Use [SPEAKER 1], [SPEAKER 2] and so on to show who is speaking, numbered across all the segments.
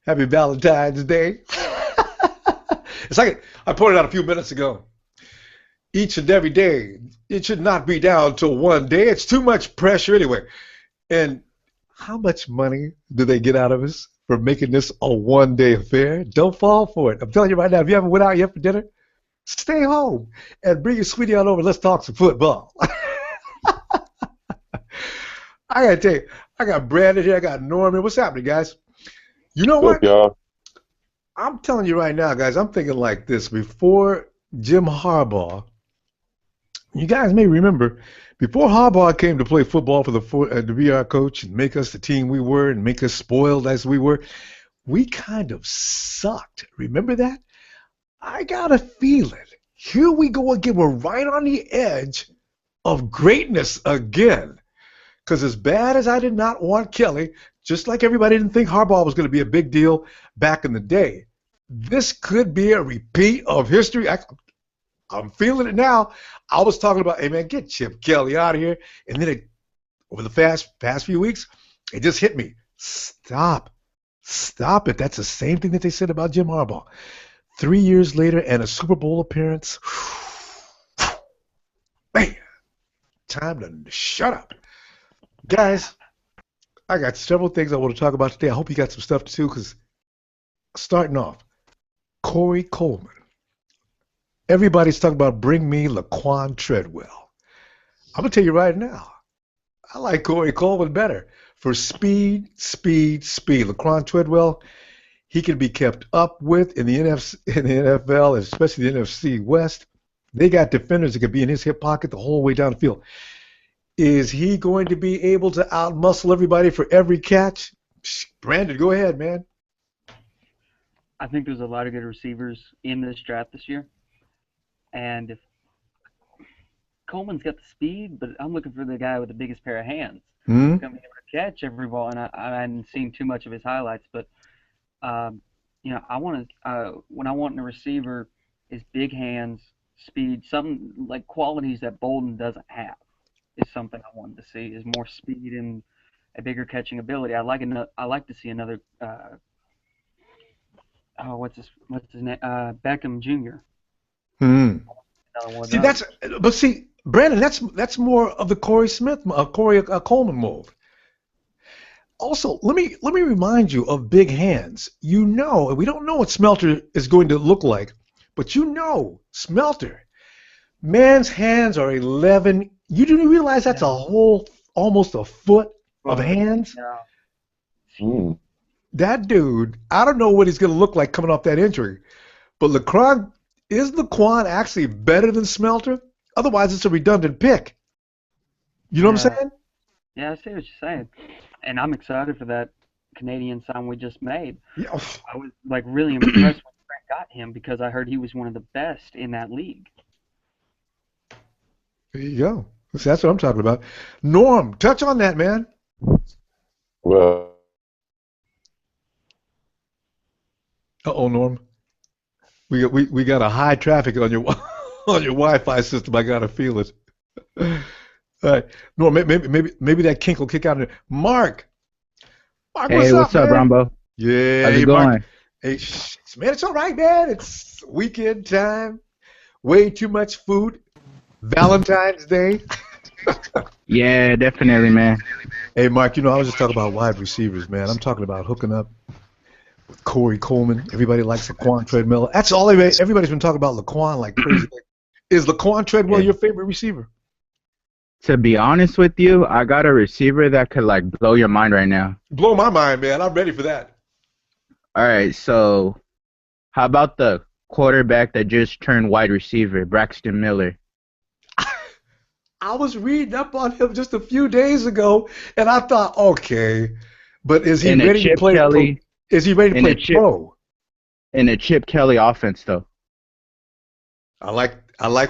[SPEAKER 1] Happy Valentine's Day. It's like I pointed out a few minutes ago. Each and every day, it should not be down to one day. It's too much pressure anyway. And how much money do they get out of us for making this a one-day affair? Don't fall for it. I'm telling you right now, if you haven't went out yet for dinner, stay home and bring your sweetie on over. Let's talk some football. I got to tell you, I got Brandon here. I got Norman. What's happening, guys? You know what?
[SPEAKER 2] Y'all.
[SPEAKER 1] I'm telling you right now, guys, I'm thinking like this. Before Jim Harbaugh, you guys may remember, before Harbaugh came to play football to be our coach and make us the team we were and make us spoiled as we were, we kind of sucked. Remember that? I got a feeling. Here we go again. We're right on the edge of greatness again. Because as bad as I did not want Kelly, just like everybody didn't think Harbaugh was going to be a big deal back in the day, this could be a repeat of history. I'm feeling it now. I was talking about, hey, man, get Chip Kelly out of here. And then over the past few weeks, it just hit me. Stop it. That's the same thing that they said about Jim Harbaugh. 3 years later and a Super Bowl appearance. Man, time to shut up. Guys, I got several things I want to talk about today. I hope you got some stuff too, because starting off, Corey Coleman. Everybody's talking about bring me Laquon Treadwell. I'm going to tell you right now, I like Corey Coleman better for speed. Laquon Treadwell, he can be kept up with in the NFL, especially the NFC West. They got defenders that can be in his hip pocket the whole way down the field. Is he going to be able to outmuscle everybody for every catch? Brandon, go ahead, man.
[SPEAKER 3] I think there's a lot of good receivers in this draft this year. And if Coleman's got the speed, but I'm looking for the guy with the biggest pair of hands.
[SPEAKER 1] Mm-hmm.
[SPEAKER 3] He's going to be able to catch every ball, and I hadn't seen too much of his highlights. But, I want to when I want in a receiver is big hands, speed, something like qualities that Boldin doesn't have. Is something I wanted to see, is more speed and a bigger catching ability. I like to see another what's his name? Beckham Jr.
[SPEAKER 1] Brandon, that's more of the Corey Coleman mold. Also, let me remind you of big hands. You know, and we don't know what Smelter is going to look like, but you know, Smelter, man's hands are 11. You do realize that's almost a foot of hands?
[SPEAKER 3] Yeah.
[SPEAKER 1] That dude, I don't know what he's going to look like coming off that injury. But is Laquon actually better than Smelter? Otherwise, it's a redundant pick. You know what I'm saying?
[SPEAKER 3] Yeah, I see what you're saying. And I'm excited for that Canadian sign we just made.
[SPEAKER 1] Yeah.
[SPEAKER 3] I was really impressed when Trent got him because I heard he was one of the best in that league.
[SPEAKER 1] There you go. That's what I'm talking about. Norm, touch on that, man.
[SPEAKER 2] Well,
[SPEAKER 1] Norm. We got a high traffic on your on your Wi-Fi system. I gotta feel it. All right, Norm. Maybe that kink will kick out in there. Mark,
[SPEAKER 4] hey, what's up, Rambo?
[SPEAKER 1] Yeah,
[SPEAKER 4] how's it
[SPEAKER 1] Mark.
[SPEAKER 4] going?
[SPEAKER 1] Hey, man, it's all right, man. It's weekend time. Way too much food. Valentine's Day.
[SPEAKER 4] Yeah, definitely, man.
[SPEAKER 1] Hey, Mark, I was just talking about wide receivers, man. I'm talking about hooking up with Corey Coleman. Everybody likes Laquon Treadwell. That's all everybody's been talking about Laquon like crazy. Is Laquon Treadwell your favorite receiver?
[SPEAKER 4] To be honest with you, I got a receiver that could blow your mind right now.
[SPEAKER 1] Blow my mind, man. I'm ready for that.
[SPEAKER 4] All right, so how about the quarterback that just turned wide receiver, Braxton Miller?
[SPEAKER 1] I was reading up on him just a few days ago, and I thought, okay, but is he ready to play pro? Is he ready to play pro?
[SPEAKER 4] In a Chip Kelly offense, though.
[SPEAKER 1] I like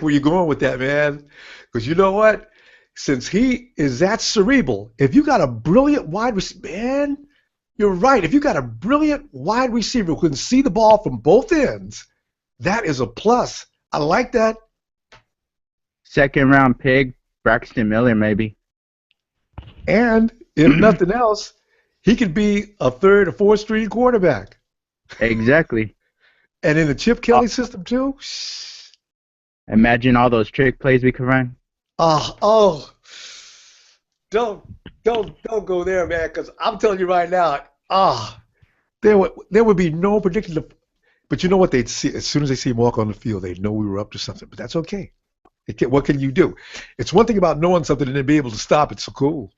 [SPEAKER 1] where you're going with that, man, because you know what? Since he is that cerebral, if you got a brilliant wide receiver, man, you're right. If you got a brilliant wide receiver who can see the ball from both ends, that is a plus. I like that.
[SPEAKER 4] Second round pick, Braxton Miller, maybe.
[SPEAKER 1] And if nothing else, he could be a third or fourth string quarterback.
[SPEAKER 4] Exactly.
[SPEAKER 1] And in the Chip Kelly system too.
[SPEAKER 4] Imagine all those trick plays we could run.
[SPEAKER 1] Oh, don't go there, man, because I'm telling you right now, there would be no predicting the. But you know what they'd see as soon as they see him walk on the field, they'd know we were up to something. But that's okay. What can you do? It's one thing about knowing something and then be able to stop it. So cool.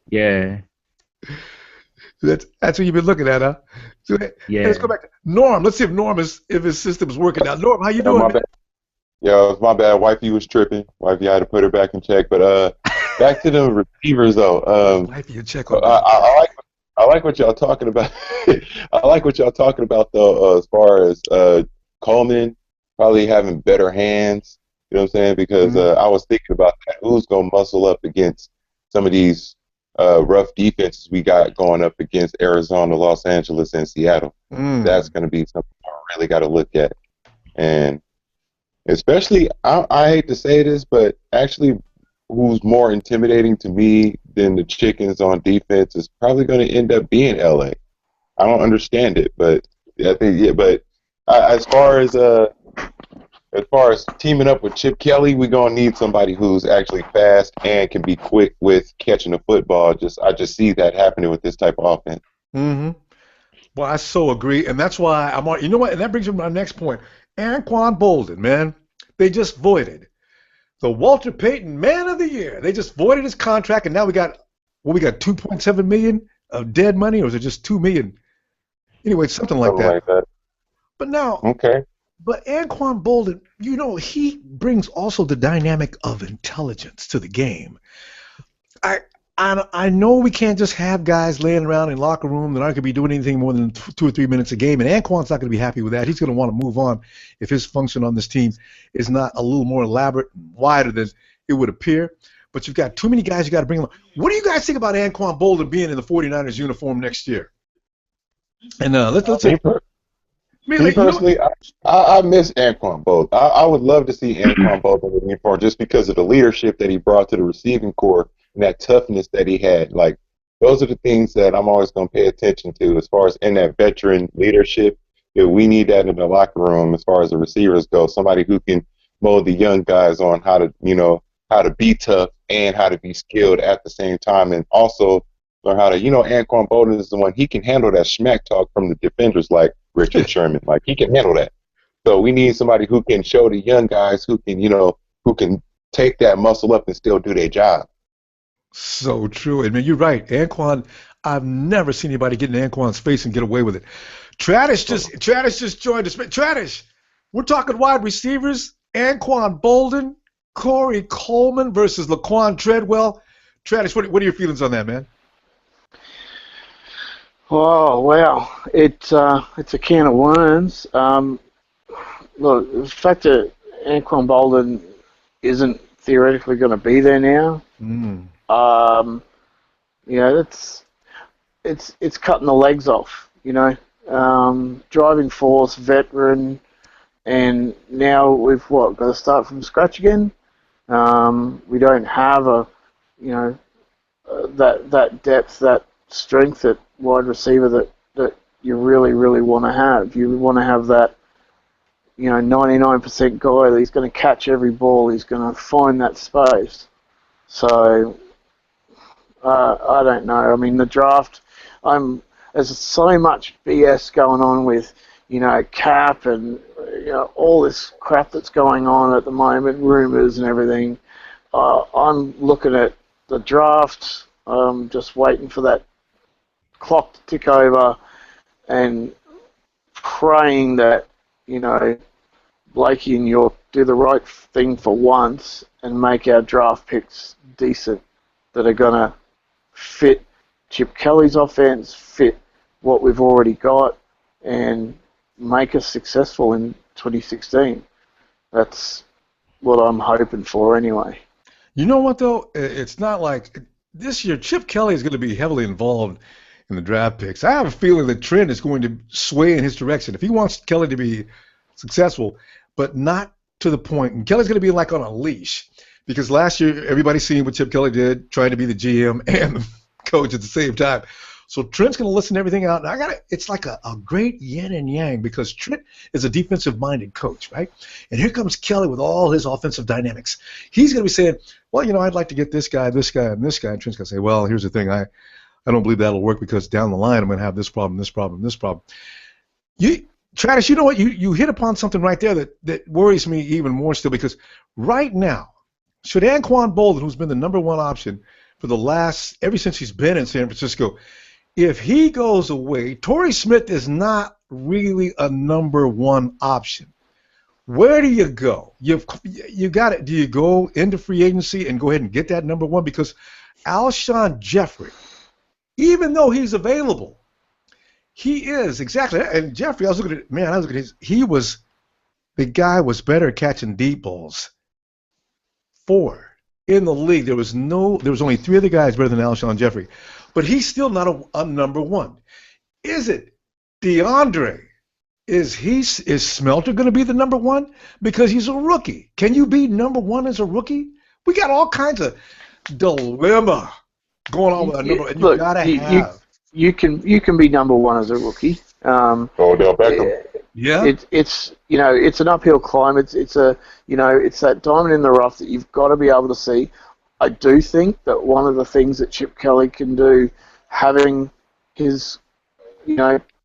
[SPEAKER 4] Yeah.
[SPEAKER 1] That's what you've been looking at, huh? So,
[SPEAKER 4] Yeah.
[SPEAKER 1] Let's go back to Norm. Let's see if his system is working now. Norm, how you doing?
[SPEAKER 2] My bad. Yeah, it was my bad. Wifey was tripping. Wifey had to put her back in check. But back to the receivers though.
[SPEAKER 1] Wifey in check on
[SPEAKER 2] I like what y'all talking about. I like what y'all talking about though, as far as Coleman probably having better hands. You know what I'm saying? Because I was thinking about that. Who's gonna muscle up against some of these rough defenses we got going up against Arizona, Los Angeles, and Seattle? That's gonna be something I really got to look at. And especially, I hate to say this, but actually, who's more intimidating to me than the chickens on defense is probably going to end up being LA. I don't understand it, but I think as far as teaming up with Chip Kelly, we're gonna need somebody who's actually fast and can be quick with catching the football. I just see that happening with this type of offense.
[SPEAKER 1] Mm-hmm. Well, I so agree, and that's why I'm on. You know what? And that brings me to my next point. Anquan Boldin, man, they just voided the Walter Peyton Man of the Year. They just voided his contract, and now we got 2.7 million of dead money, or is it just 2 million? Anyway, it's something like that. But now,
[SPEAKER 2] okay.
[SPEAKER 1] But Anquan Boldin, you know, he brings also the dynamic of intelligence to the game. I know we can't just have guys laying around in locker room that aren't going to be doing anything more than 2 or 3 minutes a game, and Anquan's not going to be happy with that. He's going to want to move on if his function on this team is not a little more elaborate and wider than it would appear. But you've got too many guys you got to bring along. What do you guys think about Anquan Boldin being in the 49ers uniform next year? And let's say.
[SPEAKER 2] Me personally, I miss Anquan Boldin. I would love to see Anquan Boldin in the uniform just because of the leadership that he brought to the receiving corps and that toughness that he had. Like, those are the things that I'm always going to pay attention to as far as in that veteran leadership. We need that in the locker room as far as the receivers go. Somebody who can mold the young guys on how to be tough and how to be skilled at the same time, and also learn how to, Anquan Boldin is the one, he can handle that smack talk from the defenders like Richard Sherman. Like, he can handle that. So we need somebody who can show the young guys who can take that muscle up and still do their job.
[SPEAKER 1] So true. I mean, you're right. Anquan, I've never seen anybody get in Anquan's face and get away with it. Tradish just joined us. Tradish, we're talking wide receivers. Anquan Boldin, Corey Coleman versus Laquon Treadwell. Tradish, what are your feelings on that, man?
[SPEAKER 5] Oh, well, it's a can of worms. Look, the fact that Anquan Boldin isn't theoretically going to be there now, it's cutting the legs off, driving force, veteran, and now we've got to start from scratch again. We don't have that depth, that strength at wide receiver that you really, really want to have. You want to have that, 99% guy that he's going to catch every ball. He's going to find that space. So, I don't know. I mean, the draft, there's so much BS going on with, cap and, all this crap that's going on at the moment, rumors and everything. I'm looking at the draft. I'm just waiting for that clock to tick over and praying that, Blakey and York do the right thing for once and make our draft picks decent, that are going to fit Chip Kelly's offense, fit what we've already got, and make us successful in 2016. That's what I'm hoping for anyway.
[SPEAKER 1] You know what, though? It's not like this year Chip Kelly is going to be heavily involved in the draft picks. I have a feeling that Trent is going to sway in his direction. If he wants Kelly to be successful, but not to the point, and Kelly's going to be like on a leash, because last year everybody's seen what Chip Kelly did, trying to be the GM and the coach at the same time. So Trent's going to listen everything out. And it's like a great yin and yang because Trent is a defensive-minded coach, right? And here comes Kelly with all his offensive dynamics. He's going to be saying, well, I'd like to get this guy, and this guy. And Trent's going to say, well, here's the thing. I don't believe that'll work because down the line I'm going to have this problem, this problem, this problem. Travis, you know what? You hit upon something right there that worries me even more still because right now, should Anquan Boldin, who's been the number one option for ever since he's been in San Francisco, if he goes away, Torrey Smith is not really a number one option. Where do you go? You got it. Do you go into free agency and go ahead and get that number one? Because Alshon Jeffrey, even though he's available, he is exactly. And Jeffrey, I was looking at the guy was better at catching deep balls. 4 in the league. There was only 3 other guys better than Alshon Jeffrey, but he's still not a number one. Is it DeAndre? Is Smelter going to be the number one because he's a rookie? Can you be number one as a rookie? We got all kinds of dilemma going on with a number. And you gotta have.
[SPEAKER 5] You can be number one as a rookie.
[SPEAKER 2] Odell Beckham.
[SPEAKER 1] Yeah.
[SPEAKER 5] It's an uphill climb. It's that diamond in the rough that you've got to be able to see. I do think that one of the things that Chip Kelly can do, having his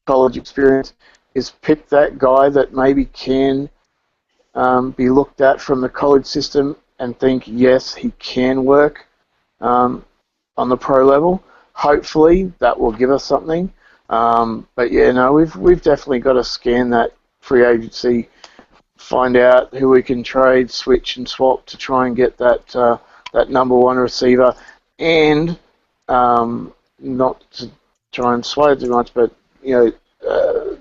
[SPEAKER 5] college experience, is pick that guy that maybe can be looked at from the college system and think, yes, he can work on the pro level. Hopefully that will give us something. But yeah, no, we've definitely got to scan that free agency, find out who we can trade, switch and swap to try and get that number one receiver, and not to try and sway too much, but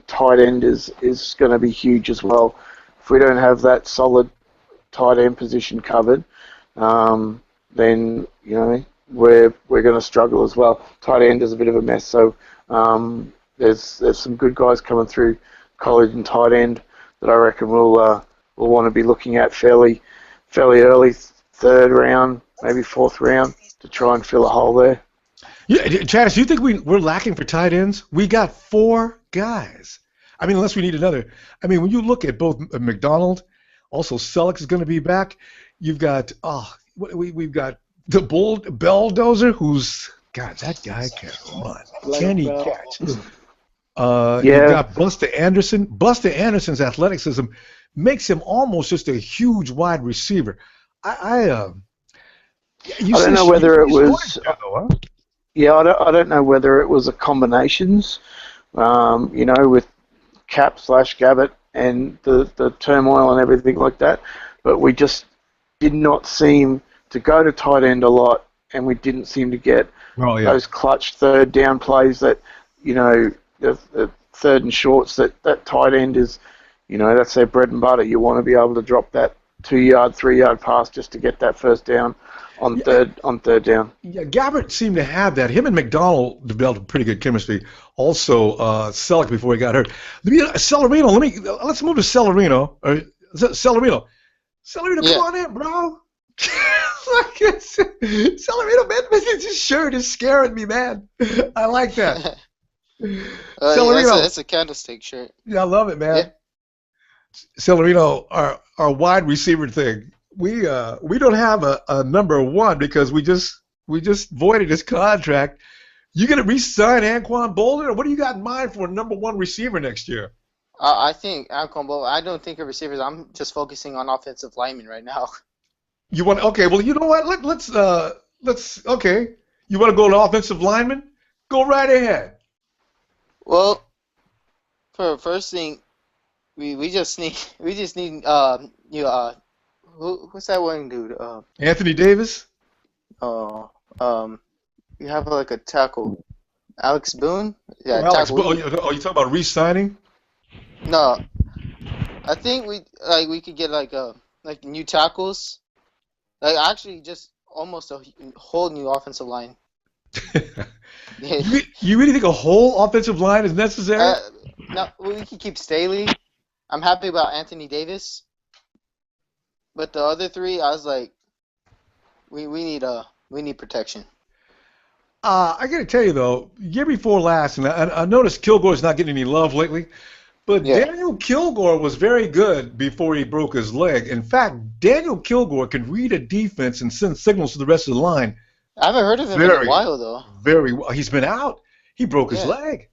[SPEAKER 5] tight end is going to be huge as well. If we don't have that solid tight end position covered, then we're going to struggle as well. Tight end is a bit of a mess, so there's some good guys coming through college and tight end that I reckon we'll want to be looking at fairly early, 3rd round, maybe 4th round, to try and fill a hole there.
[SPEAKER 1] Yeah, Travis, do you think we're lacking for tight ends? We got 4 guys. I mean, unless we need another. I mean, when you look at both McDonald, also Selleck is going to be back. You've got we've got the Bulldozer, who's God, that guy can run. Can he catch? You've got Buster Anderson. Buster Anderson's athleticism makes him almost just a huge wide receiver. I don't know whether it was.
[SPEAKER 5] Yeah, I don't know whether it was a combinations, with Cap/Gabbett and the turmoil and everything like that, but we just did not seem to go to tight end a lot, and we didn't seem to get those clutch 3rd down plays that, the 3rd and shorts that tight end is, that's their bread and butter. You want to be able to drop that 2-yard, 3-yard pass just to get that 1st down on third down.
[SPEAKER 1] Yeah, Gabbert seemed to have that. Him and McDonald developed pretty good chemistry. Also, Selleck before he got hurt. Celerino, let's move to Celerino. Celerino, come on in, bro. Celerino, man, his shirt is scaring me, man. I like that.
[SPEAKER 6] Celerino, that's a candlestick shirt.
[SPEAKER 1] Yeah, I love it, man. Yeah. Celerino, our wide receiver thing. We don't have a number one because we just voided his contract. You gonna re-sign Anquan Boldin, or what do you got in mind for a number one receiver next year?
[SPEAKER 6] I think Anquan Boldin. I don't think of receivers. I'm just focusing on offensive linemen right now.
[SPEAKER 1] You want? Okay, well, you know what? Let's okay. You want to go to offensive lineman? Go right ahead.
[SPEAKER 6] Well, for first thing, we just need who's that one dude?
[SPEAKER 1] Anthony Davis.
[SPEAKER 6] You have like a tackle, Alex Boone. Yeah,
[SPEAKER 1] Alex Boone. You talking about re-signing?
[SPEAKER 6] No, I think we could get like new tackles, like actually just almost a whole new offensive line.
[SPEAKER 1] You really think a whole offensive line is necessary?
[SPEAKER 6] No, we can keep Staley. I'm happy about Anthony Davis, but the other 3, I was like, we need protection.
[SPEAKER 1] I got to tell you though, year before last, and I noticed Kilgore's not getting any love lately. But
[SPEAKER 6] Yeah.
[SPEAKER 1] Daniel Kilgore was very good before he broke his leg. In fact, Daniel Kilgore can read a defense and send signals to the rest of the line.
[SPEAKER 6] I haven't heard of him in a while though.
[SPEAKER 1] Very well. He's been out. He broke his leg.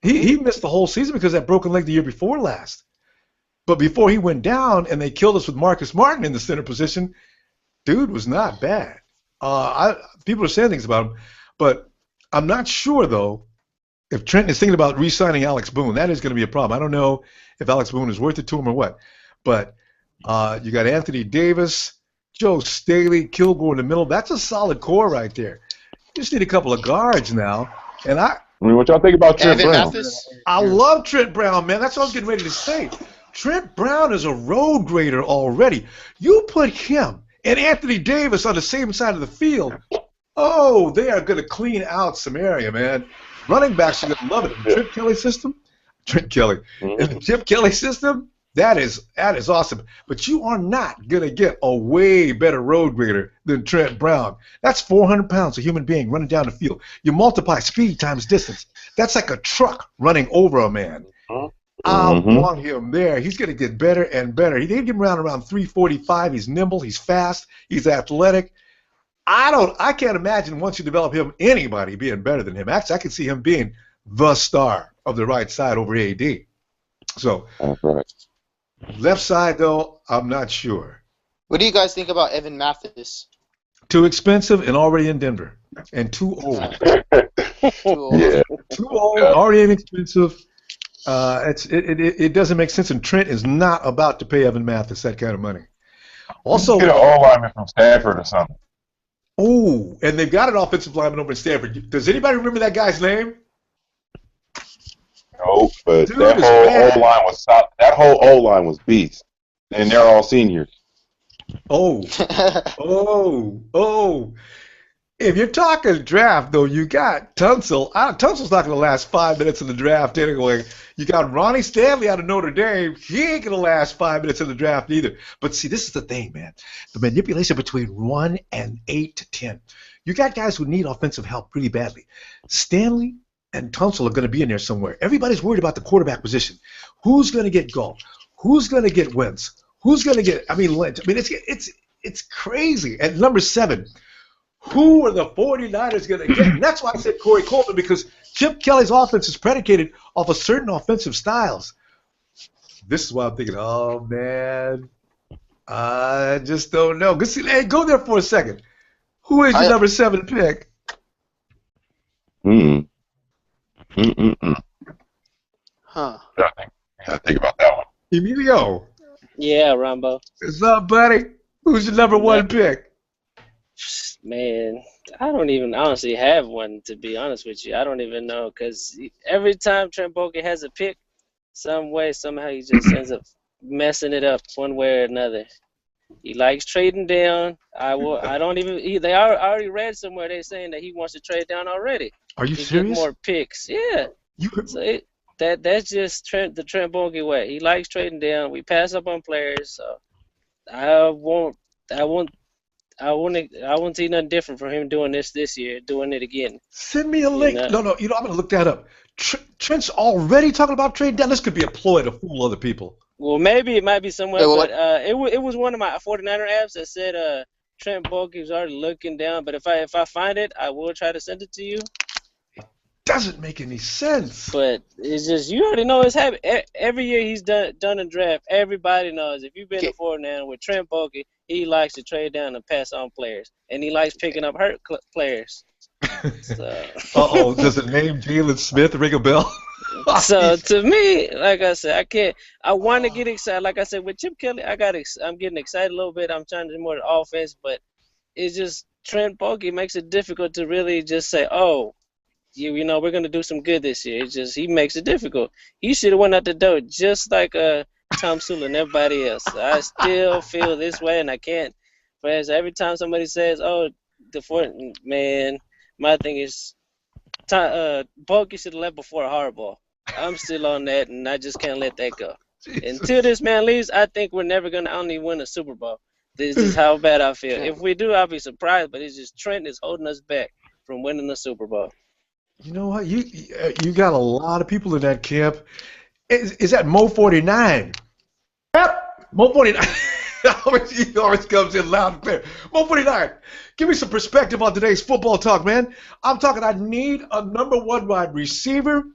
[SPEAKER 1] He missed the whole season because of that broken leg the year before last. But before he went down and they killed us with Marcus Martin in the center position, dude was not bad. People are saying things about him, but I'm not sure though. If Trent is thinking about re-signing Alex Boone, that is going to be a problem. I don't know if Alex Boone is worth it to him or what. But you got Anthony Davis, Joe Staley, Kilgore in the middle. That's a solid core right there. You just need a couple of guards now. And I
[SPEAKER 2] mean, what y'all think about Trent Brown?
[SPEAKER 1] I love Trent Brown, man. That's what I was getting ready to say. Trent Brown is a road grader already. You put him and Anthony Davis on the same side of the field. Oh, they are going to clean out some area, man. Running backs are going to love it. In the Chip Kelly system, in the Chip Kelly system, that is awesome. But you are not going to get a way better road grader than Trent Brown. That's 400 pounds, a human being running down the field. You multiply speed times distance. That's like a truck running over a man. I want him there. He's going to get better and better. They get him around 345. He's nimble. He's fast. He's athletic. I can't imagine once you develop him, anybody being better than him. Actually, I can see him being the star of the right side over AD. So, left side, though, I'm not sure.
[SPEAKER 6] What do you guys think about Evan Mathis?
[SPEAKER 1] Too expensive and already in Denver. And too old. Too old, already inexpensive. It doesn't make sense, and Trent is not about to pay Evan Mathis that kind of money. Also,
[SPEAKER 2] get an O-lineman from Stanford or something.
[SPEAKER 1] Oh, and they've got an offensive lineman over in Stanford. Does anybody remember that guy's name?
[SPEAKER 2] No, but that whole O-line was beast, and they're all seniors.
[SPEAKER 1] Oh. If you're talking draft, though, you got Tunsil. Tunsil's not going to last 5 minutes in the draft anyway. You got Ronnie Stanley out of Notre Dame. He ain't going to last 5 minutes in the draft either. But see, this is the thing, man. The manipulation between 1 and 8 to 10. You got guys who need offensive help really badly. Stanley and Tunsil are going to be in there somewhere. Everybody's worried about the quarterback position. Who's going to get Galt? Who's going to get Wentz? Who's going to get, Lynch? It's crazy. At number 7, who are the 49ers going to get? And that's why I said Corey Coleman, because Chip Kelly's offense is predicated off of certain offensive styles. This is why I'm thinking, oh, man, I just don't know. Hey, go there for a second. Who is your number 7 pick?
[SPEAKER 6] Huh.
[SPEAKER 2] I think about that one.
[SPEAKER 1] Emilio.
[SPEAKER 7] Yeah, Rambo.
[SPEAKER 1] What's up, buddy? Who's your number 1 pick?
[SPEAKER 7] Man, I don't even honestly have one, to be honest with you. I don't even know, because every time Trent Baalke has a pick, somehow he just ends up messing it up one way or another. He likes trading down. I already read somewhere they're saying that he wants to trade down already.
[SPEAKER 1] Are you
[SPEAKER 7] to
[SPEAKER 1] serious?
[SPEAKER 7] Get more picks. Yeah. That's just the Trent Baalke way. He likes trading down. We pass up on players, so I won't see nothing different from him doing this year, doing it again.
[SPEAKER 1] Send me a link. No, I'm going to look that up. Trent's already talking about trading down. This could be a ploy to fool other people.
[SPEAKER 7] Well, maybe it might be somewhere, but it was one of my 49er apps that said Trent Baalke was already looking down. But if I find it, I will try to send it to you.
[SPEAKER 1] It doesn't make any sense.
[SPEAKER 7] But it's just, you already know it's happening. Every year he's done a draft. Everybody knows if you've been to 49 with Trent Baalke, he likes to trade down and pass on players, and he likes picking up hurt players. So.
[SPEAKER 1] Does the name Jalen Smith ring a bell?
[SPEAKER 7] So to me, like I said, I want to get excited. Like I said, with Chip Kelly, I'm getting excited a little bit. I'm trying to do more offense, but it's just Trent Baalke makes it difficult to really just say, oh, you know, we're going to do some good this year. It's just, he makes it difficult. He should have went out the door just like Tom Sula and everybody else. I still feel this way, and I can't. But every time somebody says, oh, man, my thing is, Baalke should have left before Harbaugh. I'm still on that, and I just can't let that go. Jesus. Until this man leaves, I think we're never going to only win a Super Bowl. This is how bad I feel. If we do, I'll be surprised, but it's just Trent is holding us back from winning the Super Bowl.
[SPEAKER 1] You know what? You got a lot of people in that camp. Is that Mo 49? Yep, Mo 49. He always comes in loud and clear. Mo 49, give me some perspective on today's football talk, man. I'm talking I need a number one wide receiver.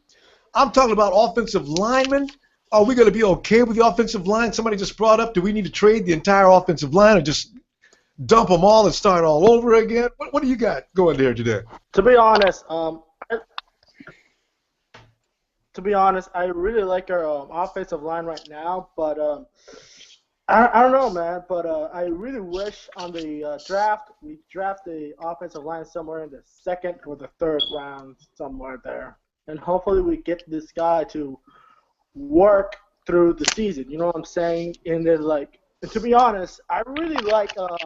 [SPEAKER 1] I'm talking about offensive linemen. Are we going to be okay with the offensive line? Somebody just brought up, do we need to trade the entire offensive line or just dump them all and start all over again? What do you got going there today?
[SPEAKER 8] To be honest, I really like our offensive line right now, but I don't know, man. But I really wish on the draft we draft the offensive line somewhere in the second or the third round, somewhere there, and hopefully we get this guy to work through the season. You know what I'm saying? And then and to be honest, I really like our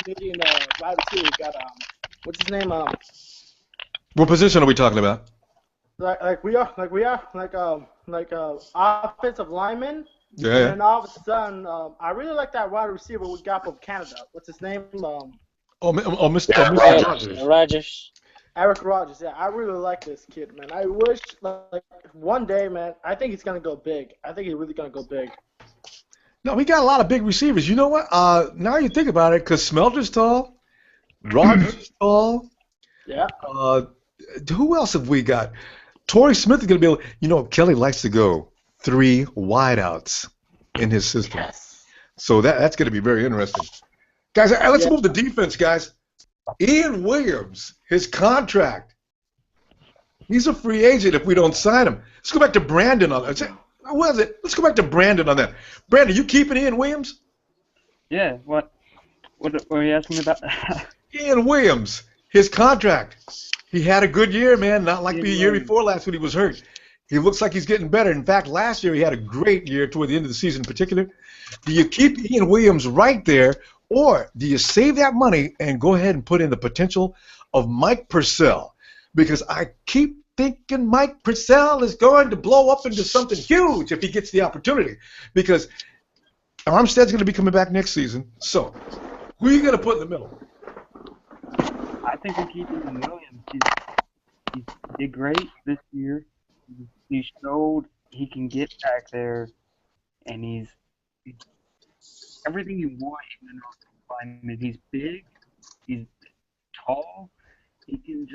[SPEAKER 8] Canadian wide receiver. We got what's his name?
[SPEAKER 1] What position are we talking about?
[SPEAKER 8] Offensive lineman.
[SPEAKER 1] Yeah.
[SPEAKER 8] And all of a sudden, I really like that wide receiver we got from Canada. What's his name?
[SPEAKER 1] Mr. Rogers.
[SPEAKER 7] Rogers.
[SPEAKER 8] Eric Rogers. Yeah, I really like this kid, man. I wish one day, man. I think he's gonna go big. I think he's really gonna go big.
[SPEAKER 1] No, we got a lot of big receivers. You know what? Now you think about it, because Smelter's tall, Rogers is tall.
[SPEAKER 8] Yeah.
[SPEAKER 1] Who else have we got? Torrey Smith is going to be able, Kelly likes to go 3 wideouts in his system.
[SPEAKER 8] Yes.
[SPEAKER 1] So that's going to be very interesting. Guys, let's move to defense, guys. Ian Williams, his contract. He's a free agent if we don't sign him. Let's go back to Brandon on that. Who is it? Let's go back to Brandon on that. Brandon, you keeping Ian Williams?
[SPEAKER 3] Yeah, what were you asking me about?
[SPEAKER 1] Ian Williams, his contract. He had a good year, man, not like the year before last when he was hurt. He looks like he's getting better. In fact, last year he had a great year toward the end of the season in particular. Do you keep Ian Williams right there, or do you save that money and go ahead and put in the potential of Mike Purcell? Because I keep thinking Mike Purcell is going to blow up into something huge if he gets the opportunity. Because Armstead's going to be coming back next season. So, who are you going to put in the middle?
[SPEAKER 3] I think we keep Ian Williams. He did great this year. He showed he can get back there, and he's everything you want in an offensive lineman. He's big, he's tall. He can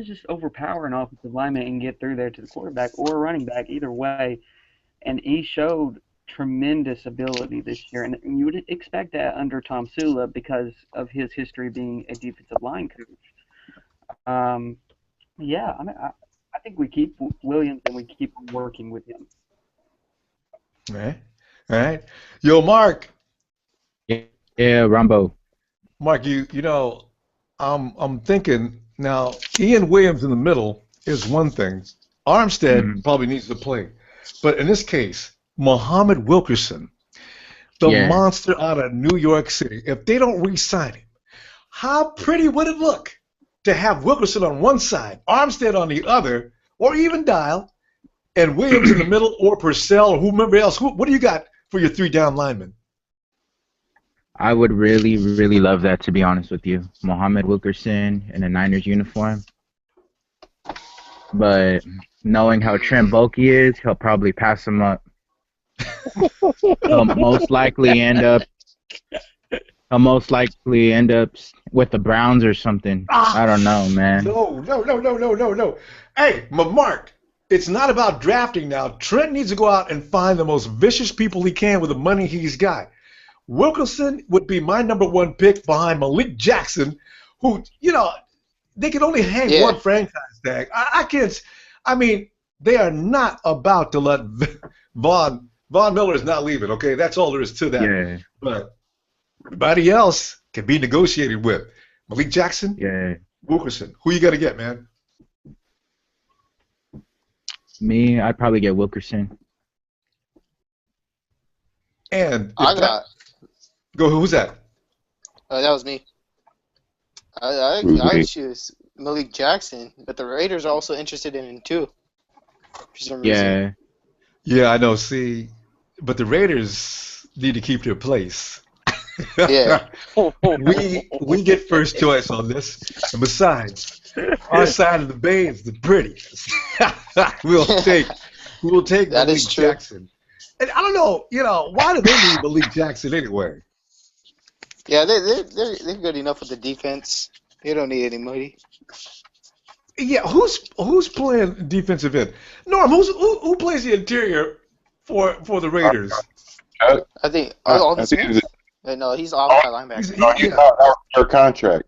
[SPEAKER 3] just overpower an offensive lineman and get through there to the quarterback or running back, either way. And he showed tremendous ability this year, and you would expect that under Tom Sula because of his history being a defensive line coach. I think we keep Williams and we keep working with him.
[SPEAKER 1] All right. Yo, Mark.
[SPEAKER 4] Yeah, Rumbo.
[SPEAKER 1] Mark, I'm thinking now. Ian Williams in the middle is one thing. Armstead probably needs to play, but in this case, Muhammad Wilkerson, the monster out of New York City. If they don't re-sign him, how pretty would it look to have Wilkerson on one side, Armstead on the other, or even Dial, and Williams in the middle, or Purcell, or whomever else? What do you got for your 3 down linemen?
[SPEAKER 4] I would really, really love that, to be honest with you. Muhammad Wilkerson in a Niners uniform. But knowing how Trent Baalke is, he'll probably pass him up. He'll most likely end up with the Browns or something. I don't know, man.
[SPEAKER 1] No. Hey, Mark, it's not about drafting now. Trent needs to go out and find the most vicious people he can with the money he's got. Wilkerson would be my number 1 pick behind Malik Jackson, who, they can only hang one franchise tag. I can't. I mean, they are not about to let Von Miller is not leaving, okay? That's all there is to that.
[SPEAKER 4] Yeah.
[SPEAKER 1] But everybody else can be negotiated with. Malik Jackson, Wilkerson. Who you got to get, man?
[SPEAKER 4] Me, I'd probably get Wilkerson.
[SPEAKER 1] And who's that?
[SPEAKER 6] That was me. I choose Malik Jackson, but the Raiders are also interested in him too. For some reason.
[SPEAKER 1] Yeah, I know. See, but the Raiders need to keep their place.
[SPEAKER 6] Yeah.
[SPEAKER 1] we get first choice on this. And besides, our side of the bay is the prettiest. we'll take
[SPEAKER 6] That
[SPEAKER 1] Malik
[SPEAKER 6] is true.
[SPEAKER 1] Jackson. And I don't know, why do they need Malik Jackson anyway?
[SPEAKER 6] Yeah, they're good enough with the defense. They don't need anybody.
[SPEAKER 1] Yeah, who's playing defensive end? Norm, who plays the interior for the Raiders?
[SPEAKER 6] I think Alden Smith. No, he's outside linebacker.
[SPEAKER 2] He's out for contract,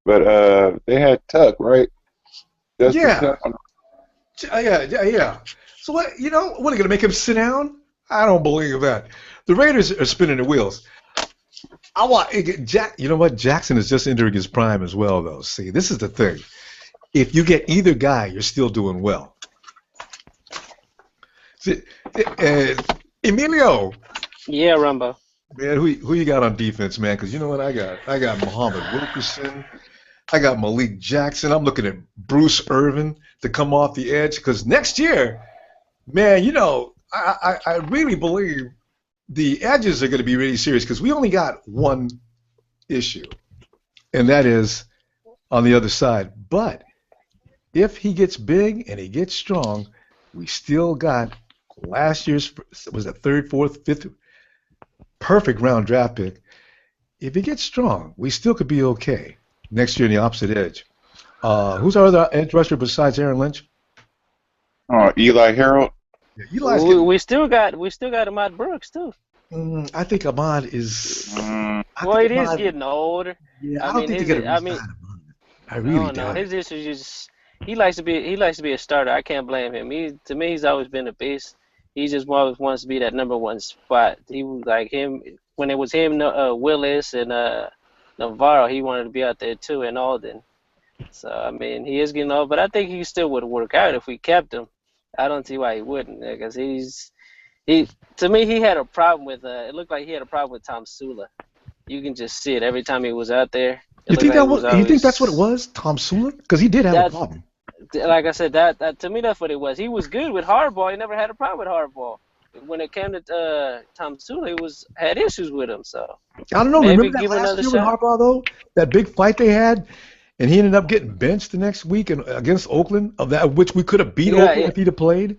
[SPEAKER 2] but they had Tuck, right?
[SPEAKER 1] Yeah. Yeah. So what? What are they gonna make him sit down? I don't believe that. The Raiders are spinning their wheels. I want Jack. You know what? Jackson is just entering his prime as well, though. See, this is the thing. If you get either guy, you're still doing well. See, Emilio.
[SPEAKER 7] Yeah, Rumbo.
[SPEAKER 1] Man, who you got on defense, man? Because you know what I got? I got Muhammad Wilkerson. I got Malik Jackson. I'm looking at Bruce Irvin to come off the edge. Because next year, man, I really believe the edges are going to be really serious because we only got one issue, and that is on the other side. But if he gets big and he gets strong, we still got last year's, was it third, fourth, fifth, perfect round draft pick. If he gets strong, we still could be okay next year in the opposite edge. Who's our other edge rusher besides Aaron Lynch?
[SPEAKER 2] Eli Harold.
[SPEAKER 1] Yeah,
[SPEAKER 7] we still got Ahmad Brooks too.
[SPEAKER 1] I think Ahmad is.
[SPEAKER 7] It is getting older.
[SPEAKER 1] Yeah, I don't think they're gonna resign him. I really
[SPEAKER 7] don't know.
[SPEAKER 1] doubt it.
[SPEAKER 7] His issue is just he likes to be a starter. I can't blame him. To me, he's always been a beast. He just always wants to be that number one spot. He was like him when it was him, Willis and Navarro. He wanted to be out there too, and Alden. So I mean, he is getting old, but I think he still would work out if we kept him. I don't see why he wouldn't, because to me he had a problem with it looked like he had a problem with Tom Sula. You can just see it every time he was out there.
[SPEAKER 1] You think you think that's what it was, Tom Sula? Because he did have a problem.
[SPEAKER 7] Like I said, that to me that's what it was. He was good with Harbaugh. He never had a problem with Harbaugh. When it came to Tom Sula, he had issues with him. So
[SPEAKER 1] I don't know. Remember that last year with Harbaugh though? That big fight they had. And he ended up getting benched the next week against Oakland, of which we could have beat Oakland if he'd have played.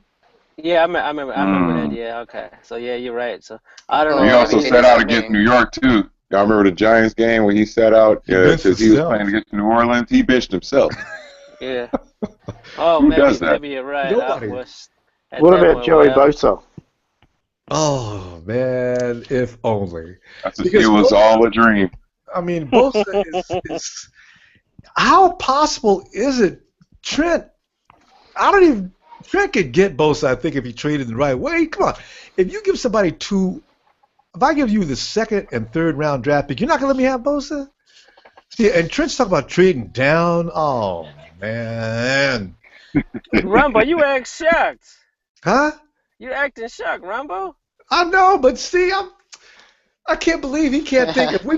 [SPEAKER 7] Yeah, I remember that. Yeah, okay. So yeah, you're right. So I don't know.
[SPEAKER 2] He also sat out against New York too. Y'all remember the Giants game where he sat out because he was playing against New Orleans? He benched himself.
[SPEAKER 7] Yeah. Oh,
[SPEAKER 2] Who does that?
[SPEAKER 7] Maybe you're right.
[SPEAKER 5] What about Joey Bosa?
[SPEAKER 1] Oh man, if only.
[SPEAKER 2] It was all a dream.
[SPEAKER 1] I mean, Bosa is. How possible is it, Trent? Trent could get Bosa, I think, if he traded the right way. Come on. If you give somebody if I give you the second and third round draft pick, you're not going to let me have Bosa? See, and Trent's talking about trading down. Oh, man.
[SPEAKER 7] Rumbo, you act shocked.
[SPEAKER 1] Huh?
[SPEAKER 7] You're acting shocked, Rumbo.
[SPEAKER 1] I know, but see, I can't believe he can't think. If we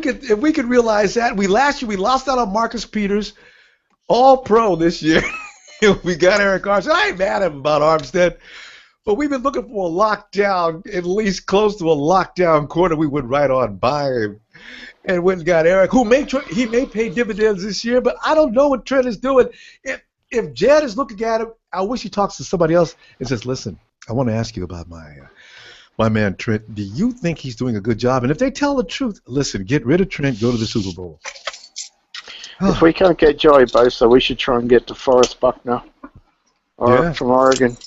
[SPEAKER 1] could realize that, last year we lost out on Marcus Peters, all pro this year. We got Eric Carson. I ain't mad at him about Armstead, but we've been looking for a lockdown, at least close to a lockdown corner. We went right on by him and went and got Eric, who may pay dividends this year, but I don't know what Trent is doing. If Jed is looking at him, I wish he talks to somebody else and says, "Listen, I want to ask you about my man Trent. Do you think he's doing a good job?" And if they tell the truth, listen, get rid of Trent, go to the Super Bowl.
[SPEAKER 5] If we can't get Joey Bosa, we should try and get DeForest Buckner from Oregon.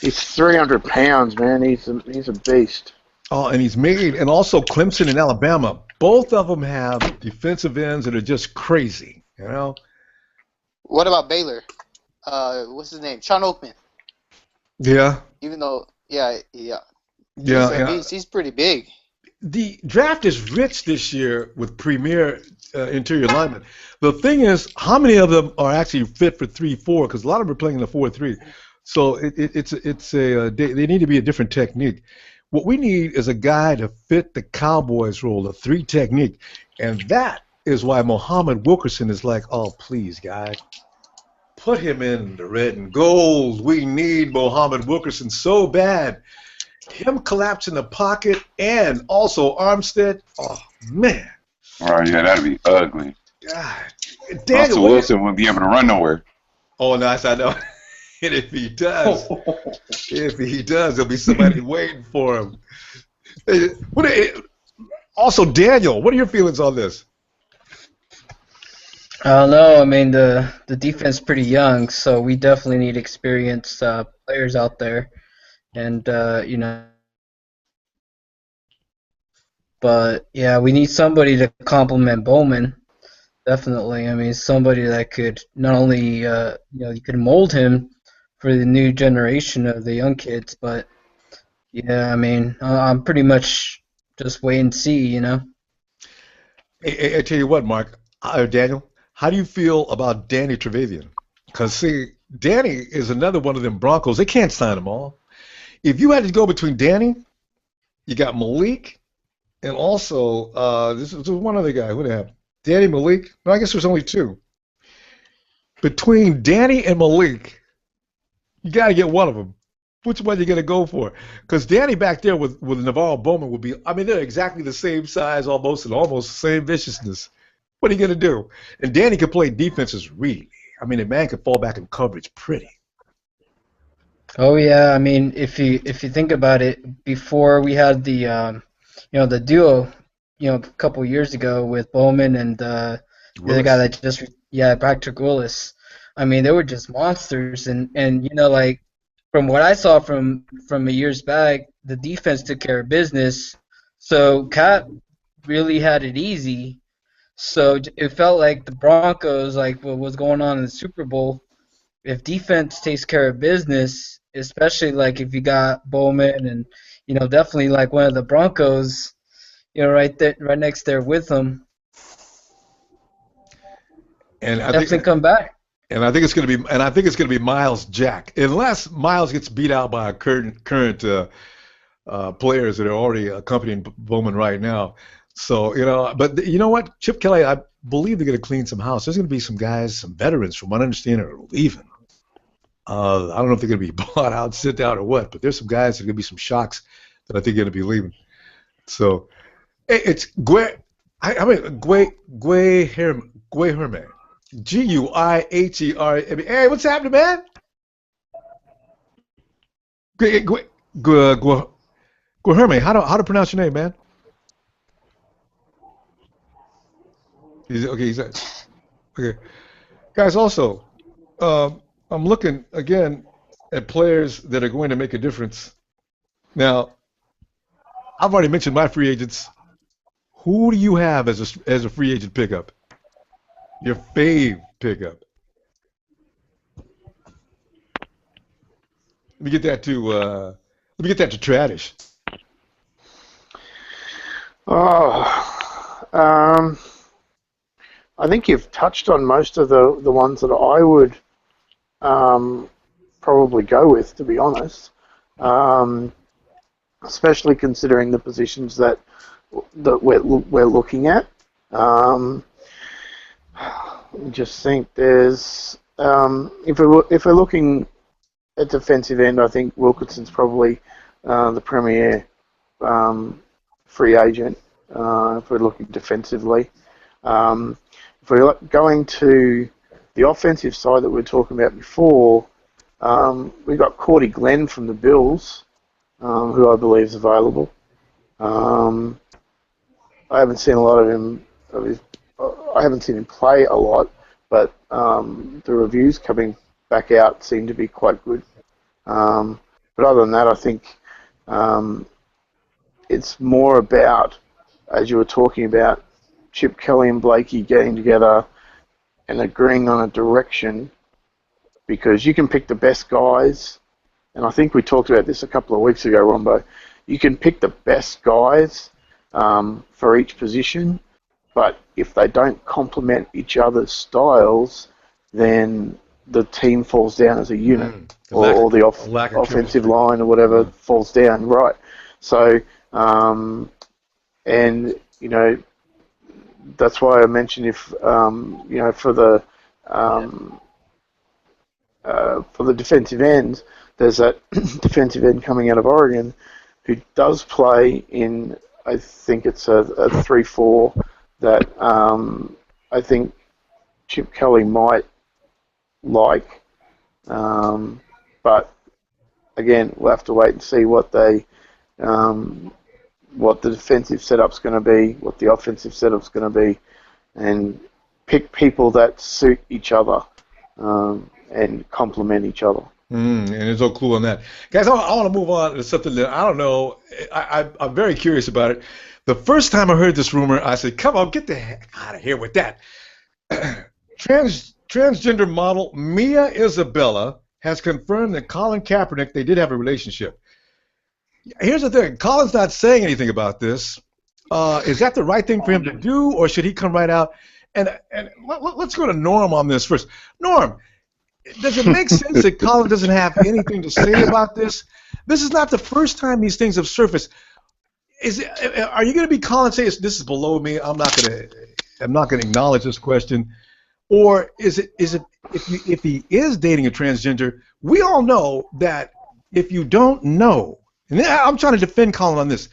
[SPEAKER 5] He's 300 pounds, man. He's a beast.
[SPEAKER 1] Oh, and he's made, and also Clemson and Alabama. Both of them have defensive ends that are just crazy, you know?
[SPEAKER 6] What about Baylor? What's his name? Sean Oakman.
[SPEAKER 1] Yeah.
[SPEAKER 6] Even though, yeah. He's pretty big.
[SPEAKER 1] The draft is rich this year with premier interior linemen. The thing is, how many of them are actually fit for 3-4? Because a lot of them are playing in the 4-3. So they need to be a different technique. What we need is a guy to fit the Cowboys role, the 3 technique, and that is why Muhammad Wilkerson is like, oh please, guys, put him in the red and gold. We need Muhammad Wilkerson so bad. Him collapse in the pocket and also Armstead, oh Man.
[SPEAKER 2] Oh, yeah, that'd be ugly.
[SPEAKER 1] God. Daniel,
[SPEAKER 2] Russell Wilson wouldn't be able to run nowhere.
[SPEAKER 1] Oh, nice, I know. And if he does, there'll be somebody waiting for him. Also, Daniel, what are your feelings on this?
[SPEAKER 9] I don't know. I mean, the defense is pretty young, so we definitely need experienced players out there, and you know. But yeah, we need somebody to complement Bowman. Definitely. I mean, somebody that could not only you could mold him for the new generation of the young kids, but yeah, I mean, I'm pretty much just wait and see, you know.
[SPEAKER 1] I tell you what, Mark, Daniel, how do you feel about Danny Trevethan? Because see, Danny is another one of them Broncos. They can't sign them all. If you had to go between Danny, you got Malik, and also this is one other guy. Who do they have? Danny, Malik? No, I guess there's only two. Between Danny and Malik, you got to get one of them. Which one you going to go for? Because Danny back there with Navarro Bowman would be, I mean, they're exactly the same size almost and almost the same viciousness. What are you going to do? And Danny can play defenses really. I mean, the man can fall back in coverage pretty.
[SPEAKER 9] Oh yeah, I mean, if you think about it, before we had the the duo, a couple years ago with Bowman and the other guy that just Patrick Willis. I mean, they were just monsters, and like from what I saw from a years back, the defense took care of business. So Cap really had it easy. So it felt like the Broncos, like what was going on in the Super Bowl, if defense takes care of business, especially like if you got Bowman and definitely like one of the Broncos, right there, right next there with them,
[SPEAKER 1] and I
[SPEAKER 9] definitely come back.
[SPEAKER 1] And I think it's going to be Miles Jack, unless Miles gets beat out by current players that are already accompanying Bowman right now. So but you know what, Chip Kelly, I believe they're going to clean some house. There's going to be some guys, some veterans, from what I understand, are leaving. I don't know if they're going to be bought out, sit down, or what, but there's some guys that are going to be some shocks that I think are going to be leaving. So it's Herman. Guiherme. Hey, what's happening, man? Guiherme, how to pronounce your name, man? Okay. Guys, also, I'm looking again at players that are going to make a difference. Now, I've already mentioned my free agents. Who do you have as a free agent pickup? Your fave pickup. Let me get that to Tradish.
[SPEAKER 5] I think you've touched on most of the ones that I would probably go with, to be honest. Especially considering the positions that we're looking at. Just think there's if we're looking at defensive end, I think Wilkerson's probably the premier free agent if we're looking defensively. If we're going to the offensive side that we were talking about before, we've got Cordy Glenn from the Bills, who I believe is available. I haven't seen a lot of him. I haven't seen him play a lot, but the reviews coming back out seem to be quite good. But other than that, I think it's more about, as you were talking about, Chip Kelly and Blakey getting together and agreeing on a direction, because you can pick the best guys, and I think we talked about this a couple of weeks ago, Rombo. You can pick the best guys for each position, but if they don't complement each other's styles, then the team falls down as a unit, or the offensive line or whatever falls down, right? So, and that's why I mentioned if for the defensive end, there's that defensive end coming out of Oregon who does play in I think it's a 3-4 that I think Chip Kelly might like. But again, we'll have to wait and see what the defensive setup's going to be, what the offensive setup's going to be, and pick people that suit each other and complement each other.
[SPEAKER 1] And there's no clue on that. Guys, I want to move on to something that I don't know. I'm very curious about it. The first time I heard this rumor, I said, come on, get the heck out of here with that. Transgender model Mia Isabella has confirmed that Colin Kaepernick, they did have a relationship. Here's the thing. Colin's not saying anything about this. Is that the right thing for him to do, or should he come right out? And let's go to Norm on this first. Norm, does it make sense that Colin doesn't have anything to say about this? This is not the first time these things have surfaced. Are you going to be Colin saying this is below me? I'm not going to acknowledge this question, or is it if he is dating a transgender? We all know that if you don't know, and I'm trying to defend Colin on this.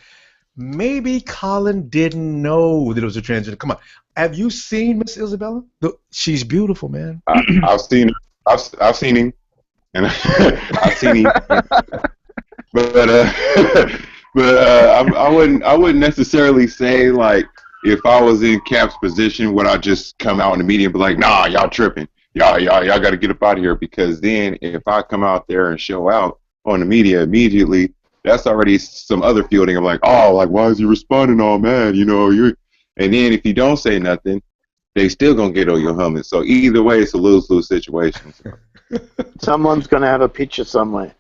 [SPEAKER 1] Maybe Colin didn't know that it was a transgender. Come on, have you seen Miss Isabella? She's beautiful, man.
[SPEAKER 2] I've seen her. I've seen him, and I've seen him, but I wouldn't necessarily say like if I was in Cap's position would I just come out in the media and be like, nah, y'all tripping, y'all got to get up out of here, because then if I come out there and show out on the media immediately, that's already some other fielding. I'm like, oh, like why is he responding all mad, and then if you don't say nothing, they still gonna get on your helmet. So either way, it's a lose-lose situation.
[SPEAKER 5] Someone's gonna have a picture somewhere.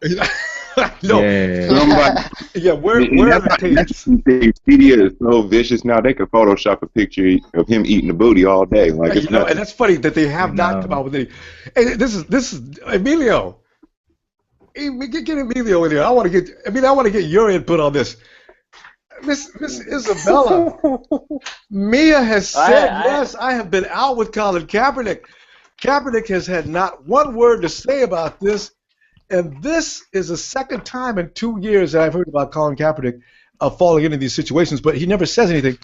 [SPEAKER 1] No.
[SPEAKER 2] Yeah.
[SPEAKER 1] Where
[SPEAKER 2] that's the thing. Media is so vicious now. They can Photoshop a picture of him eating the booty all day. Like it's
[SPEAKER 1] and that's funny that they have not come out with any. Hey, this is Emilio. Get Emilio in here. I want to get your input on this. Miss Isabella, Mia has said, yes, I have been out with Colin Kaepernick. Kaepernick has had not one word to say about this, and this is the second time in 2 years that I've heard about Colin Kaepernick falling into these situations, but he never says anything.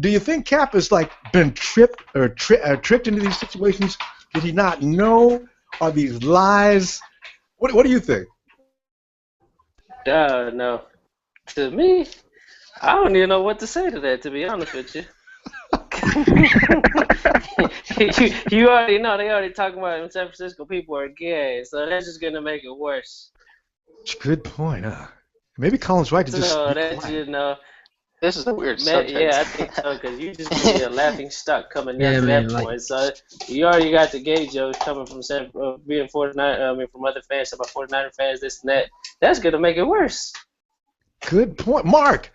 [SPEAKER 1] Do you think Cap has been tripped or tricked into these situations? Did he not know? Are these lies? What do you think?
[SPEAKER 7] No. To me, I don't even know what to say to that, to be honest with you. You already know, they already talking about in San Francisco people are gay, so that's just going to make it worse.
[SPEAKER 1] Good point, huh? Maybe Colin's right to just...
[SPEAKER 7] No, that's,
[SPEAKER 6] this is a weird subject.
[SPEAKER 7] Yeah, I think so, because you just be a laughing stock coming down to that point. So you already got the gay jokes coming from being 49, from other fans, about 49er fans, this and that. That's going to make it worse.
[SPEAKER 1] Good point. Mark,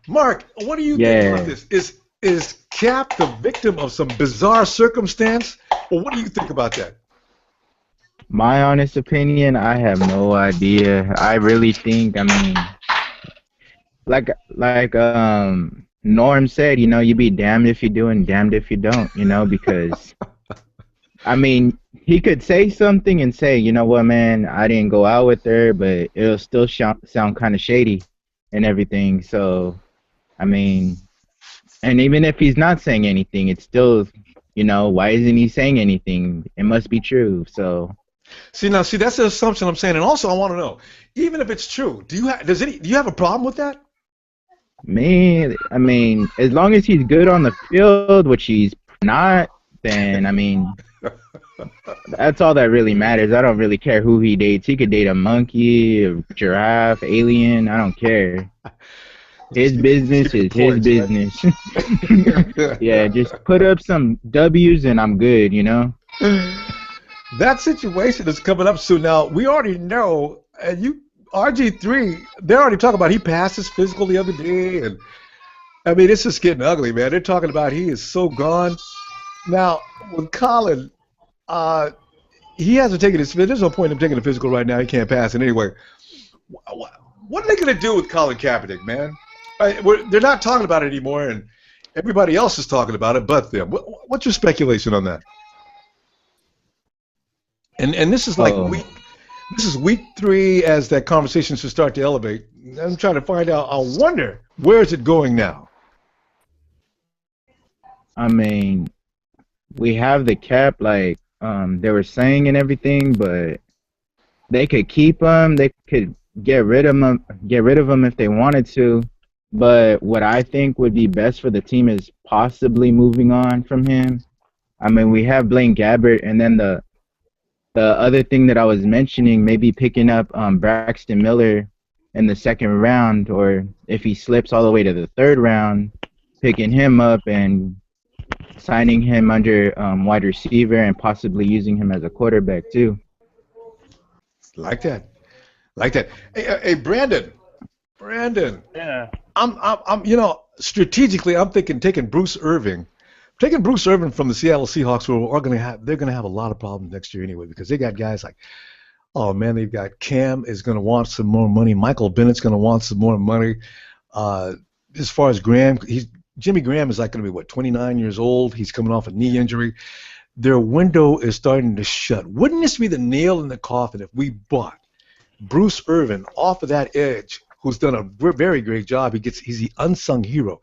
[SPEAKER 1] what do you think about this? Is Cap the victim of some bizarre circumstance, or what do you think about that?
[SPEAKER 4] My honest opinion, I have no idea. I really think, like Norm said, you be damned if you do and damned if you don't, because, he could say something and say, you know what, man, I didn't go out with her, but it'll still sound kind of shady and everything. So, and even if he's not saying anything, it's still, why isn't he saying anything? It must be true. So.
[SPEAKER 1] See, that's the assumption I'm saying. And also, I want to know, even if it's true, do you have a problem with that?
[SPEAKER 4] Man, as long as he's good on the field, which he's not, then, that's all that really matters. I don't really care who he dates. He could date a monkey, a giraffe, alien. I don't care. His business is his business. Yeah, just put up some W's and I'm good,
[SPEAKER 1] That situation is coming up soon. Now, we already know, and RG3, they're already talking about he passed his physical the other day, and it's just getting ugly, man. They're talking about he is so gone. Now, with Colin, he hasn't taken his. There's no point in him taking a physical right now. He can't pass it anyway. What are they going to do with Colin Kaepernick, man? They're not talking about it anymore, and everybody else is talking about it but them. What's your speculation on that? And this is week 3 as that conversation should start to elevate. I'm trying to find out. I wonder, Where is it going now?
[SPEAKER 4] I mean, we have the cap, like they were saying and everything, but they could keep him. They could get rid of him. Get rid of him if they wanted to. But what I think would be best for the team is possibly moving on from him. I mean, we have Blaine Gabbert, and then the other thing that I was mentioning, maybe picking up Braxton Miller in the second round, or if he slips all the way to the third round, picking him up and signing him under wide receiver and possibly using him as a quarterback too.
[SPEAKER 1] Like that. Hey, Brandon.
[SPEAKER 10] Yeah.
[SPEAKER 1] I'm strategically, I'm thinking taking Bruce Irvin from the Seattle Seahawks, who they're gonna have a lot of problems next year anyway, because they got guys like, oh man, they've got Cam is gonna want some more money, Michael Bennett's gonna want some more money. As far as Graham, Jimmy Graham is like gonna be 29 years old. He's coming off a knee injury. Their window is starting to shut. Wouldn't this be the nail in the coffin if we bought Bruce Irvin off of that edge, who's done a very great job? He's the unsung hero.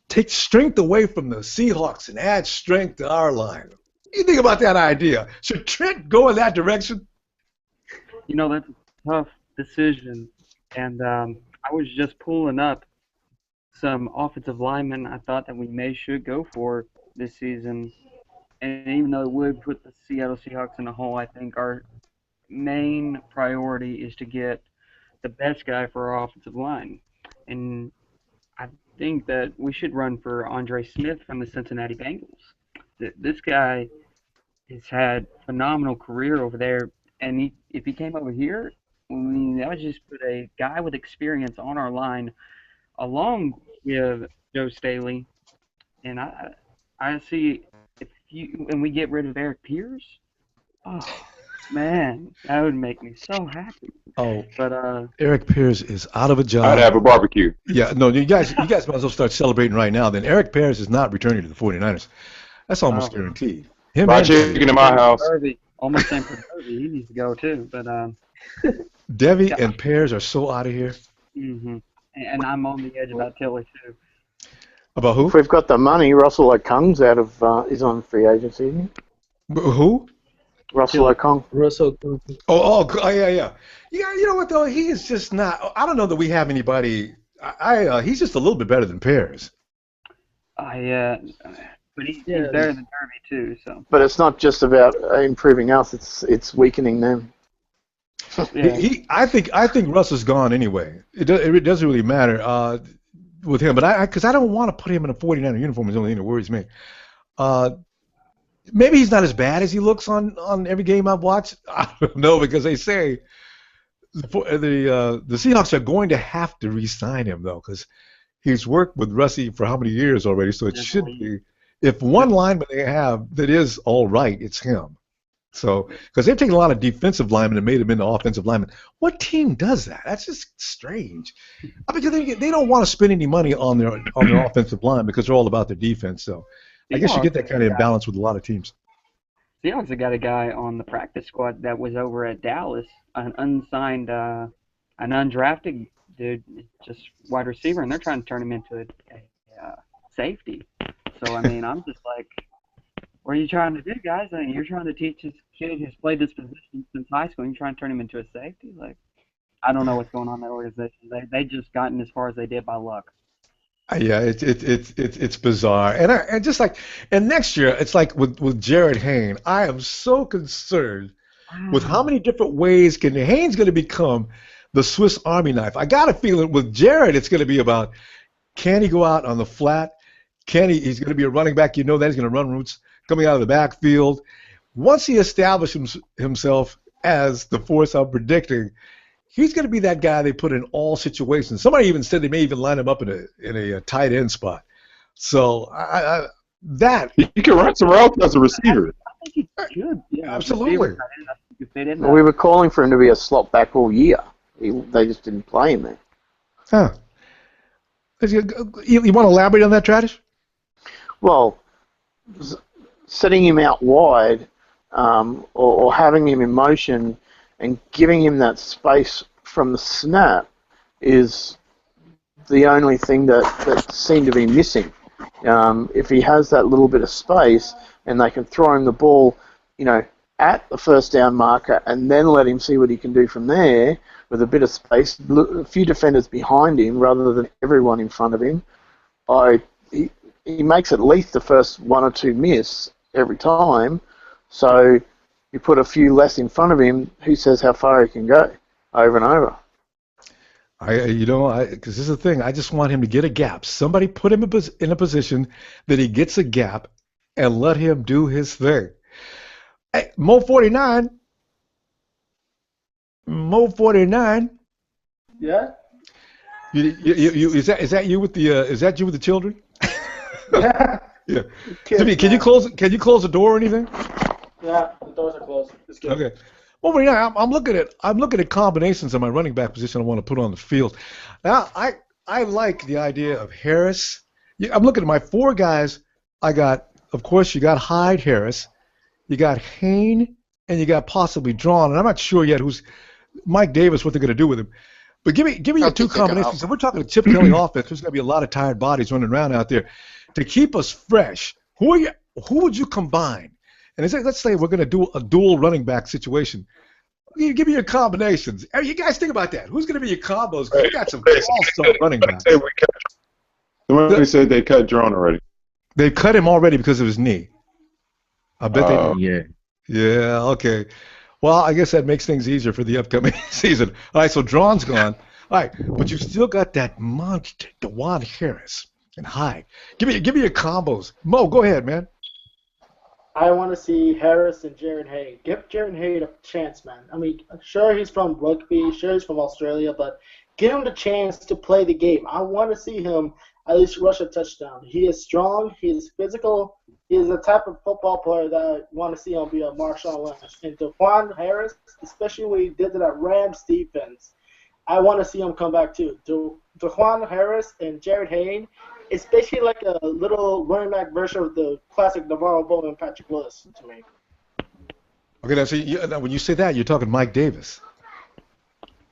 [SPEAKER 1] Take strength away from the Seahawks and add strength to our line. What do you think about that idea? Should Trent go in that direction?
[SPEAKER 3] That's a tough decision. And I was just pulling up some offensive linemen I thought that we should go for this season. And even though it would put the Seattle Seahawks in a hole, I think our main priority is to get the best guy for our offensive line. And I think that we should run for Andre Smith from the Cincinnati Bengals. This guy has had a phenomenal career over there, and if he came over here, that would just put a guy with experience on our line along with Joe Staley. And I see when we get rid of Eric Pierce, oh man, that would make me so happy.
[SPEAKER 1] Oh,
[SPEAKER 3] but
[SPEAKER 1] Eric Pierce is out of a job.
[SPEAKER 2] I'd have a barbecue.
[SPEAKER 1] Yeah, no, you guys might as well start celebrating right now. Then Eric Pierce is not returning to the 49ers. That's almost guaranteed.
[SPEAKER 2] Fried chicken in my house.
[SPEAKER 3] Almost same for Irvin. He needs to go too. But
[SPEAKER 1] Devy and Pears are so out of here.
[SPEAKER 3] Mm-hmm. And I'm on the edge about Tilly too.
[SPEAKER 1] About who?
[SPEAKER 5] If we've got the money, Russell Okung's is on free agency, isn't he?
[SPEAKER 1] Who?
[SPEAKER 5] Russell Okung.
[SPEAKER 1] Oh, yeah. You know what though? He is just not. I don't know that we have anybody. He's just a little bit better than Pears.
[SPEAKER 3] But he's better than Derby too. So.
[SPEAKER 5] But it's not just about improving us; it's weakening them.
[SPEAKER 3] Yeah.
[SPEAKER 1] I think Russ is gone anyway. It doesn't really matter with him. But because I don't want to put him in a 49er uniform is the only thing that worries me. Maybe he's not as bad as he looks on every game I've watched. I don't know, because they say the Seahawks are going to have to re-sign him though, because he's worked with Russie for how many years already. So it should be, if one lineman they have that is all right, it's him. So because they've taken a lot of defensive linemen and made them into offensive linemen. What team does that? That's just strange. Because they don't want to spend any money on their offensive line because they're all about their defense. So. I guess you get that kind of imbalance with a lot of teams.
[SPEAKER 3] Seahawks have got a guy on the practice squad that was over at Dallas, an unsigned, an undrafted dude, just wide receiver, and they're trying to turn him into a safety. So, I mean, I'm just like, what are you trying to do, guys? I mean, you're trying to teach this kid who's played this position since high school, and you're trying to turn him into a safety? Like, I don't know what's going on in that organization. They just gotten as far as they did by luck.
[SPEAKER 1] Yeah, it's bizarre, and next year it's like with Jared Hayne. I am so concerned with how many different ways Hayne's going to become the Swiss Army knife. I got a feeling with Jared it's going to be about, can he go out on the flat? He's going to be a running back. You know that he's going to run routes coming out of the backfield. Once he establishes himself as the force I'm predicting, he's going to be that guy they put in all situations. Somebody even said they may even line him up in a tight end spot. So
[SPEAKER 2] he can run some routes as a receiver.
[SPEAKER 3] I think he should. Yeah,
[SPEAKER 1] absolutely.
[SPEAKER 5] We were calling for him to be a slot back all year. They just didn't play him there.
[SPEAKER 1] Huh. You want to elaborate on that, Tradish?
[SPEAKER 5] Well, setting him out wide or having him in motion and giving him that space from the snap is the only thing that seemed to be missing. If he has that little bit of space and they can throw him the ball, at the first down marker and then let him see what he can do from there with a bit of space, a few defenders behind him rather than everyone in front of him, he makes at least the first one or two miss every time. So you put a few less in front of him, who says how far he can go over and over?
[SPEAKER 1] Because this is the thing. I just want him to get a gap. Somebody put him in a position that he gets a gap and let him do his thing. Hey, Mo 49.
[SPEAKER 8] Yeah.
[SPEAKER 1] Is that you with the children?
[SPEAKER 8] Yeah.
[SPEAKER 1] Yeah.
[SPEAKER 8] Kids,
[SPEAKER 1] Timmy, can you close the door or anything?
[SPEAKER 8] Yeah, the doors are closed. It's good.
[SPEAKER 1] Okay. Well, I'm looking at combinations of my running back position I want to put on the field. Now, I like the idea of Harris. I'm looking at my four guys. I got, of course, you got Hyde, Harris, you got Hayne, and you got possibly Drawn. And I'm not sure yet who's Mike Davis, what they're going to do with him. But give me your two combinations. And we're talking a Chip Kelly offense. There's going to be a lot of tired bodies running around out there. To keep us fresh, who would you combine? And let's say we're going to do a dual running back situation. Give me your combinations. You guys think about that. Who's going to be your combos? Because we got some all-star running backs.
[SPEAKER 2] Somebody said they cut Drone already.
[SPEAKER 1] They cut him already because of his knee. I bet they did.
[SPEAKER 4] Yeah.
[SPEAKER 1] Yeah, okay. Well, I guess that makes things easier for the upcoming season. All right, so Drawn's gone. All right, but you still got that monster, DeJuan Harris and Hyde. Give me your combos. Mo, go ahead, man.
[SPEAKER 8] I want to see Harris and Jaron Hayde. Give Jaron Hayde a chance, man. I mean, sure he's from rugby, sure he's from Australia, but give him the chance to play the game. I want to see him at least rush a touchdown. He is strong. He is physical. He is the type of football player that I want to see him be a Marshawn Lynch. And DeJuan Harris, especially when he did that Rams defense, I want to see him come back too. DeJuan Harris and Jared Hayne, especially like a little running back version of the classic Navarro Bowman Patrick Willis to me.
[SPEAKER 1] Okay, now when you say that, you're talking Mike Davis.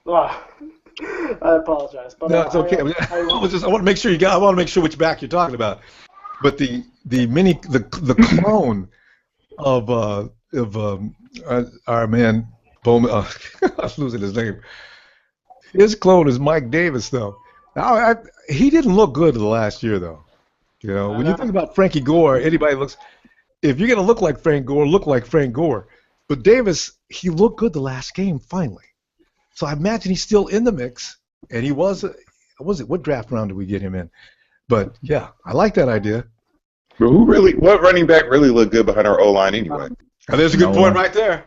[SPEAKER 8] Oh, I apologize, but
[SPEAKER 1] no, it's okay. I want to make sure I want to make sure which back you're talking about. But the clone of our man Bowman, I was losing his name. His clone is Mike Davis, though. Now, he didn't look good the last year, though. You know, when you think about Frankie Gore, anybody looks. If you're gonna look like Frank Gore. But Davis, he looked good the last game finally. So I imagine he's still in the mix, and he was. What draft round did we get him in? But yeah, I like that idea.
[SPEAKER 2] But what running back really looked good behind our O-line anyway?
[SPEAKER 1] There's a good point right there.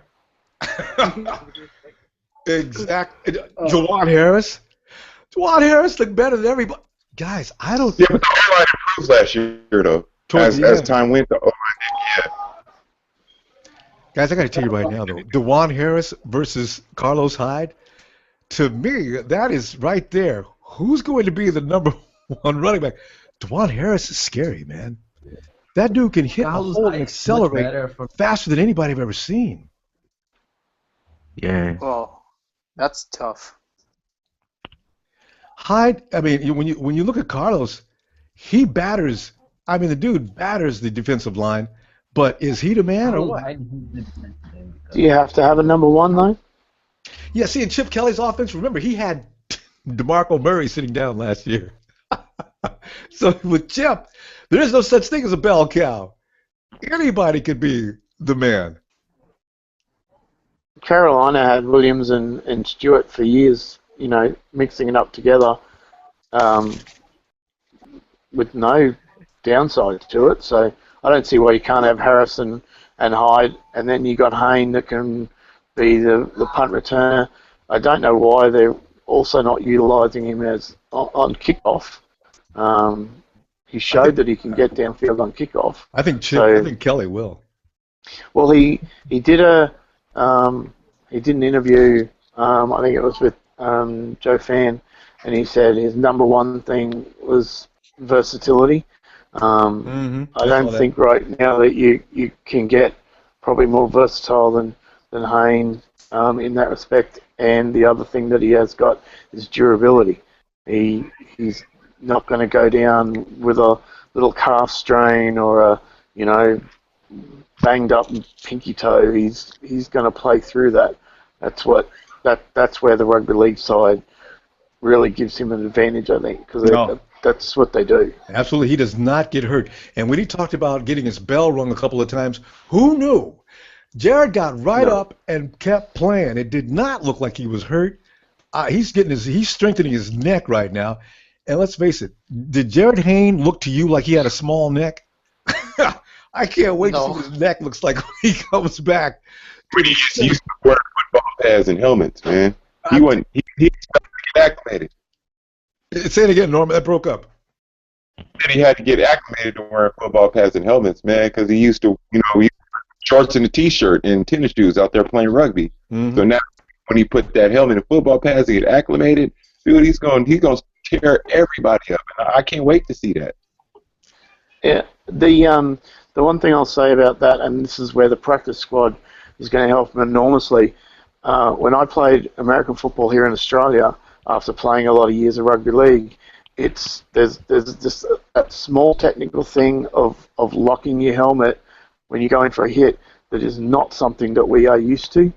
[SPEAKER 1] Exactly. DeJuan Harris. DeJuan Harris looked better than everybody. Guys, I don't.
[SPEAKER 2] Yeah, but the O-line improved last year, though. As time went, the O-line did.
[SPEAKER 1] Guys, I got to tell you right now, though, DeJuan Harris versus Carlos Hyde. To me, that is right there. Who's going to be the number one running back? DeJuan Harris is scary, man. That dude can hit a hole and accelerate faster than anybody I've ever seen.
[SPEAKER 4] Yeah.
[SPEAKER 6] Oh, that's tough.
[SPEAKER 1] Hyde, I mean, when you look at Carlos, he batters. I mean, the dude batters the defensive line, but is he the man or what?
[SPEAKER 5] Do you have to have a number one, though?
[SPEAKER 1] Yeah, see, in Chip Kelly's offense, remember, he had DeMarco Murray sitting down last year. So with Chip, there is no such thing as a bell cow. Anybody could be the man.
[SPEAKER 5] Carolina had Williams and Stewart for years, mixing it up together with no downsides to it. So I don't see why you can't have Harrison and Hyde, and then you got Hayne that can be the punt returner. I don't know why they're also not utilising him as on kickoff. He showed that he can get downfield on kickoff.
[SPEAKER 1] I think Kelly will.
[SPEAKER 5] Well, he did an interview. I think it was with Joe Fan, and he said his number one thing was versatility. I don't think right now that you can get probably more versatile than Hayne in that respect. And the other thing that he has got is durability. He's not going to go down with a little calf strain or a, banged up pinky toe. He's going to play through that. That's where the rugby league side really gives him an advantage, I think, because that's what they do.
[SPEAKER 1] Absolutely, he does not get hurt. And when he talked about getting his bell rung a couple of times, who knew? Jared got right up and kept playing. It did not look like he was hurt. He's strengthening his neck right now. And let's face it, did Jared Hayne look to you like he had a small neck? I can't wait to see what his neck looks like when he comes back.
[SPEAKER 2] He used to wear football pads and helmets, man. He wasn't. He had to get acclimated.
[SPEAKER 1] Say it again, Norman. That broke up.
[SPEAKER 2] And he had to get acclimated to wearing football pads and helmets, man, because he used to, shorts and a t-shirt and tennis shoes out there playing rugby. Mm-hmm. So now when he put that helmet and football pads and get acclimated, dude, he's going to tear everybody up. And I can't wait to see that.
[SPEAKER 5] Yeah, the one thing I'll say about that, and this is where the practice squad is going to help him enormously. When I played American football here in Australia, after playing a lot of years of rugby league, there's just that small technical thing of locking your helmet when you're going for a hit that is not something that we are used to.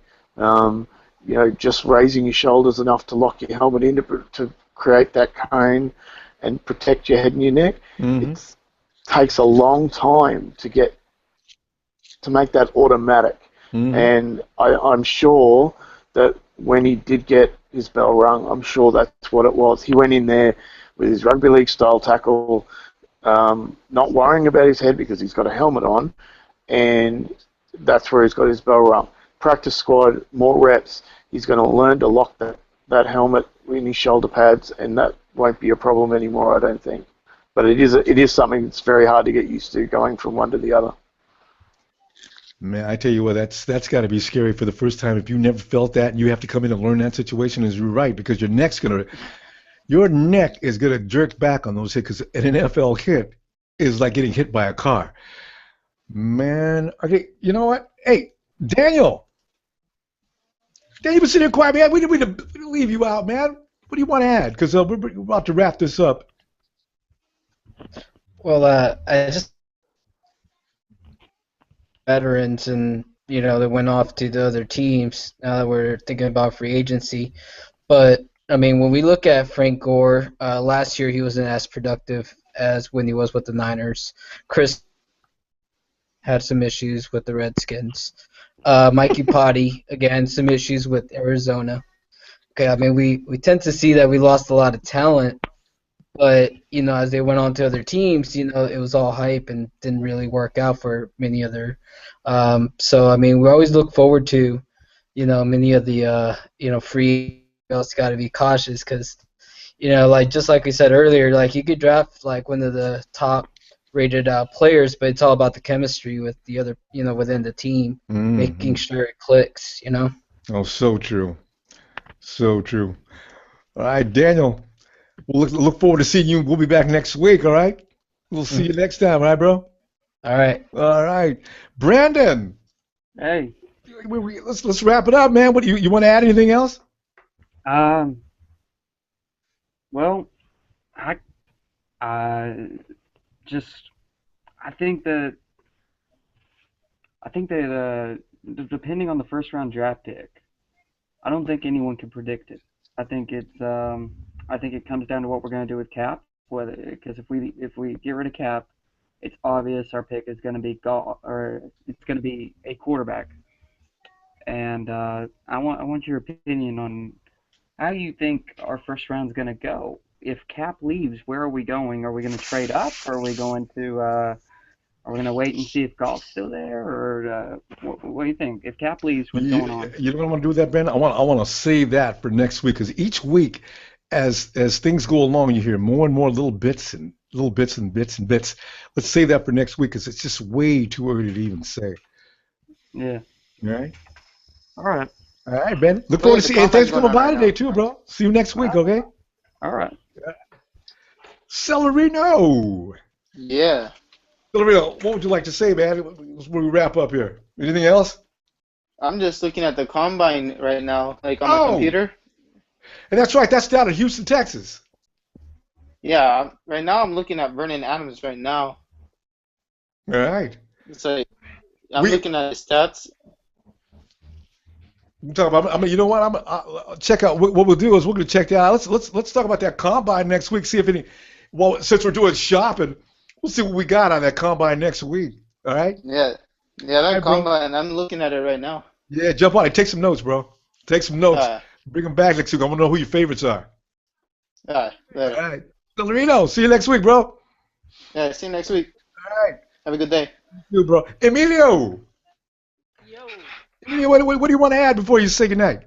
[SPEAKER 5] Just raising your shoulders enough to lock your helmet in to create that cone and protect your head and your neck. Mm-hmm. It takes a long time to make that automatic. Mm-hmm. And I'm sure that when he did get his bell rung, I'm sure that's what it was. He went in there with his rugby league style tackle, not worrying about his head because he's got a helmet on, and that's where he's got his bell rung. Practice squad, more reps. He's going to learn to lock that helmet in his shoulder pads, and that won't be a problem anymore, I don't think. But it is something that's very hard to get used to, going from one to the other.
[SPEAKER 1] Man, I tell you what, that's got to be scary for the first time. If you never felt that and you have to come in and learn that situation, is you're right, because your neck is gonna jerk back on those hits. Because an NFL hit is like getting hit by a car. Man, okay, you know what? Hey, Daniel, you've been sitting here quiet, man. We didn't leave you out, man. What do you want to add? Because we're about to wrap this up.
[SPEAKER 9] Well, I just veterans and that went off to the other teams. Now that we're thinking about free agency, but I mean, when we look at Frank Gore, last year he wasn't as productive as when he was with the Niners. Chris had some issues with the Redskins. Mikey Potty, again, some issues with Arizona. Okay, I mean, we tend to see that we lost a lot of talent, but, as they went on to other teams, it was all hype and didn't really work out for many other. So, I mean, we always look forward to, many of the, free. You also got to be cautious because, just like we said earlier, like you could draft like one of the top rated players, but it's all about the chemistry with the other, within the team, making sure it clicks,
[SPEAKER 1] Oh, so true. So true. All right, Daniel, we'll look forward to seeing you. We'll be back next week, all right? We'll see you next time, all right, bro?
[SPEAKER 9] All right.
[SPEAKER 1] All right. Brandon.
[SPEAKER 3] Hey.
[SPEAKER 1] Let's wrap it up, man. What you want to add anything else?
[SPEAKER 3] Well, I think that depending on the first round draft pick, I don't think anyone can predict it. I think it comes down to what we're going to do with Cap. Because if we get rid of Cap, it's obvious our pick is going to be it's going to be a quarterback. And I want your opinion on how you think our first round is going to go. If Cap leaves, where are we going? Are we going to trade up? Or are we going to wait and see if Golf's still there? Or what do you think? If Cap leaves, what's going on?
[SPEAKER 1] You don't want to do that, Ben? I want to save that for next week, because each week, as things go along, you hear more and more little bits. Let's save that for next week, because it's just way too early to even say.
[SPEAKER 3] Yeah.
[SPEAKER 1] All right?
[SPEAKER 3] All right.
[SPEAKER 1] All right, Ben. Look forward to seeing you. Thanks for coming by today, too, bro. See you next week, okay?
[SPEAKER 3] All right.
[SPEAKER 1] Celerino.
[SPEAKER 6] Yeah.
[SPEAKER 1] Celerino, what would you like to say, man, when we wrap up here? Anything else?
[SPEAKER 6] I'm just looking at the combine right now, like on the computer.
[SPEAKER 1] And that's right. That's down in Houston, Texas.
[SPEAKER 6] Yeah, right now I'm looking at Vernon Adams right now.
[SPEAKER 1] All right.
[SPEAKER 6] It's like I'm looking at his stats.
[SPEAKER 1] I mean, you know what? I'll check out. What we'll do is we're going to check that out. Let's talk about that combine next week. See if any. Well, since we're doing shopping, we'll see what we got on that combine next week. All right.
[SPEAKER 6] Yeah, that combine. I'm looking at it right now.
[SPEAKER 1] Yeah, jump on it. Take some notes, bro. Take some notes. Bring them back next week. I want to know who your favorites are.
[SPEAKER 6] All
[SPEAKER 1] right. Loreno, see you next week, bro.
[SPEAKER 6] Yeah, see you next week.
[SPEAKER 1] All right.
[SPEAKER 6] Have a good day.
[SPEAKER 1] You, bro. Emilio. Emilio, what do you want to add before you say goodnight?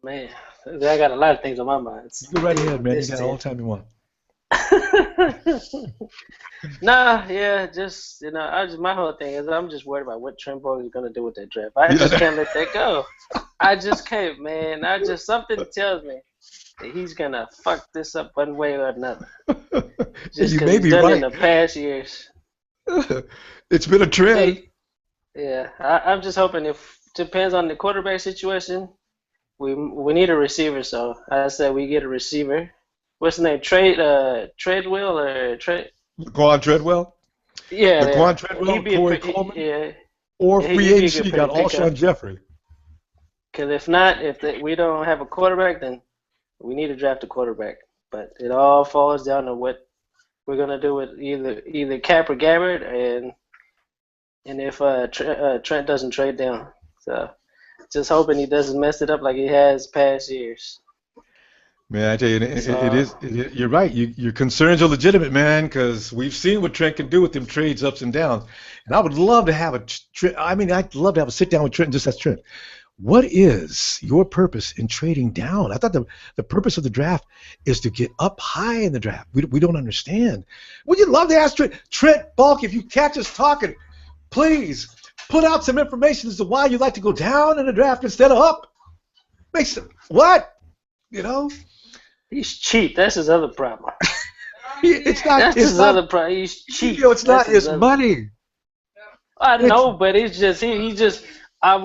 [SPEAKER 11] Man, I got a lot of things on my mind.
[SPEAKER 1] You go right ahead, man. You got all the time you want.
[SPEAKER 11] Nah, yeah, just my whole thing is I'm just worried about what Trent Boldin is gonna do with that draft. I just can't let that go. I just can't, man. Something tells me that he's gonna fuck this up one way or another. Just because he's done in the past years.
[SPEAKER 1] It's been a trend.
[SPEAKER 11] Yeah, I'm just hoping depends on the quarterback situation. We need a receiver, so I said we get a receiver. What's his name? Treadwell or Trent?
[SPEAKER 1] Laquon Treadwell?
[SPEAKER 11] Yeah.
[SPEAKER 1] Laquon Treadwell, Corey Coleman?
[SPEAKER 11] Yeah.
[SPEAKER 1] Or free agency got Alshon Jeffrey.
[SPEAKER 11] Because if not, we don't have a quarterback, then we need to draft a quarterback. But it all falls down to what we're gonna do with either Cap or Gabbard, and if Trent doesn't trade down. So just hoping he doesn't mess it up like he has past years.
[SPEAKER 1] Man, I tell you, it is. You're right. Your concerns are legitimate, man, because we've seen what Trent can do with them trades, ups and downs. And I would love to have I'd love to have a sit down with Trent and just ask Trent, what is your purpose in trading down? I thought the purpose of the draft is to get up high in the draft. We don't understand. Would you love to ask Trent Bulk, if you catch us talking, please put out some information as to why you like to go down in the draft instead of up? Makes it what?
[SPEAKER 11] He's cheap. That's his other problem.
[SPEAKER 1] It's not.
[SPEAKER 11] That's his other problem. He's cheap.
[SPEAKER 1] It's not his money.
[SPEAKER 11] I know, but it's just he just. I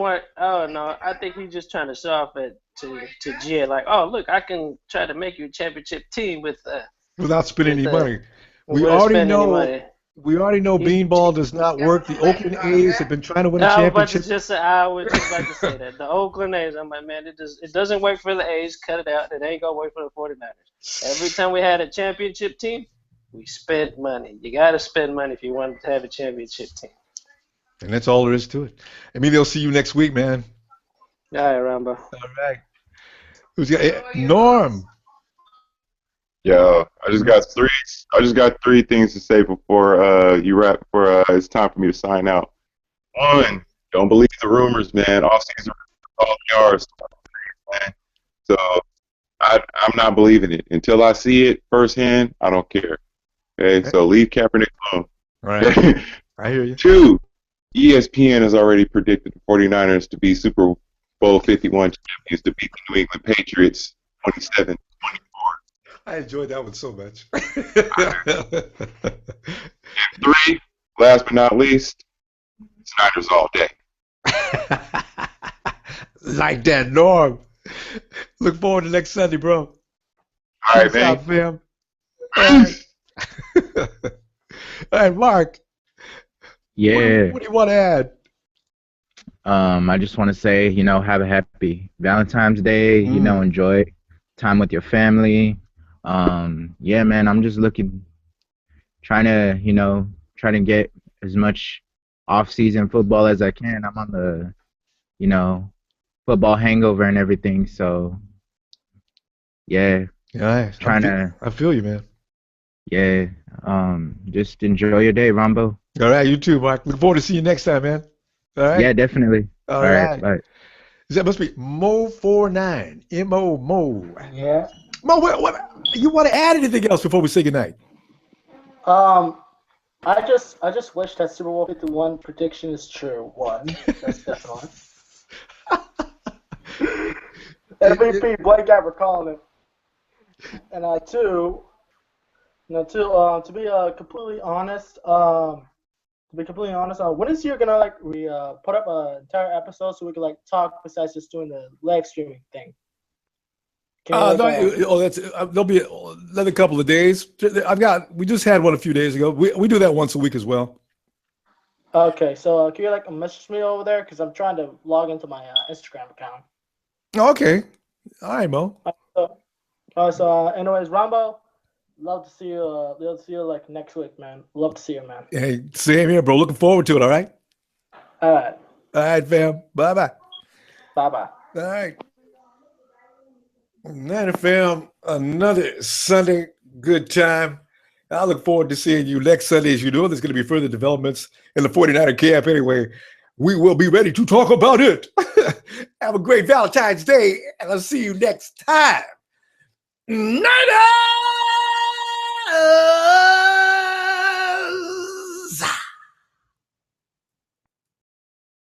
[SPEAKER 11] think he's just trying to show off to Gia, like, oh look, I can try to make you a championship team
[SPEAKER 1] without spending any money. We already know Beanball does not work. The Oakland A's have been trying to win a championship.
[SPEAKER 11] I was just about to say that. The Oakland A's, I'm like, man, it doesn't work for the A's. Cut it out. It ain't going to work for the 49ers. Every time we had a championship team, we spent money. You got to spend money if you want to have a championship team.
[SPEAKER 1] And that's all there is to it. Emilio, see you next week, man.
[SPEAKER 11] All right, Rambo.
[SPEAKER 1] All right. Norm.
[SPEAKER 2] Yo, I just got three things to say before you wrap. Before it's time for me to sign out. One, don't believe the rumors, man. Offseason all yards, man. So I'm not believing it until I see it firsthand. I don't care. Okay, so leave Kaepernick alone.
[SPEAKER 1] Right. I hear you.
[SPEAKER 2] Two, ESPN has already predicted the 49ers to be Super Bowl 51 champions, to beat the New England Patriots 27-24.
[SPEAKER 1] I enjoyed that one so much.
[SPEAKER 2] And three, last but not least, Niners all day.
[SPEAKER 1] Like that, Norm. Look forward to next Sunday, bro.
[SPEAKER 2] All right, man.
[SPEAKER 1] Out, fam. All right, Mark.
[SPEAKER 4] Yeah.
[SPEAKER 1] What do you want to add?
[SPEAKER 4] I just want to say, have a happy Valentine's Day. Enjoy time with your family. Yeah, man, I'm just trying to get as much off-season football as I can. I'm on the, football hangover and everything. So, yeah.
[SPEAKER 1] Yeah, I feel you, man.
[SPEAKER 4] Yeah. Just enjoy your day, Rambo.
[SPEAKER 1] All right, you too, Mark. Look forward to seeing you next time, man. All right.
[SPEAKER 4] Yeah, definitely.
[SPEAKER 1] All right.
[SPEAKER 4] Bye.
[SPEAKER 1] That must be Mo49. Mo.
[SPEAKER 8] Yeah.
[SPEAKER 1] Mo, what you want to add anything else before we say goodnight?
[SPEAKER 8] I just wish that Super Bowl 51 prediction is true. One, that's on. MVP Blake Gabbert calling it. And two, to be completely honest, when is you gonna put up an entire episode so we can talk besides just doing the live streaming thing?
[SPEAKER 1] That's there'll be another couple of days. We just had one a few days ago. We do that once a week as well.
[SPEAKER 8] Okay, so can you like message me over there because I'm trying to log into my Instagram account.
[SPEAKER 1] Okay, all right, Mo.
[SPEAKER 8] So anyways, Rambo, love to see you. Love to see you like next week, man. Love to see you, man.
[SPEAKER 1] Hey, same here, bro. Looking forward to it. All right.
[SPEAKER 8] All right,
[SPEAKER 1] fam. Bye.
[SPEAKER 8] Bye.
[SPEAKER 1] All right. Night, fam. Another Sunday. Good time. I look forward to seeing you next Sunday. As you know, there's going to be further developments in the 49er camp anyway. We will be ready to talk about it. Have a great Valentine's Day, and I'll see you next time. Night.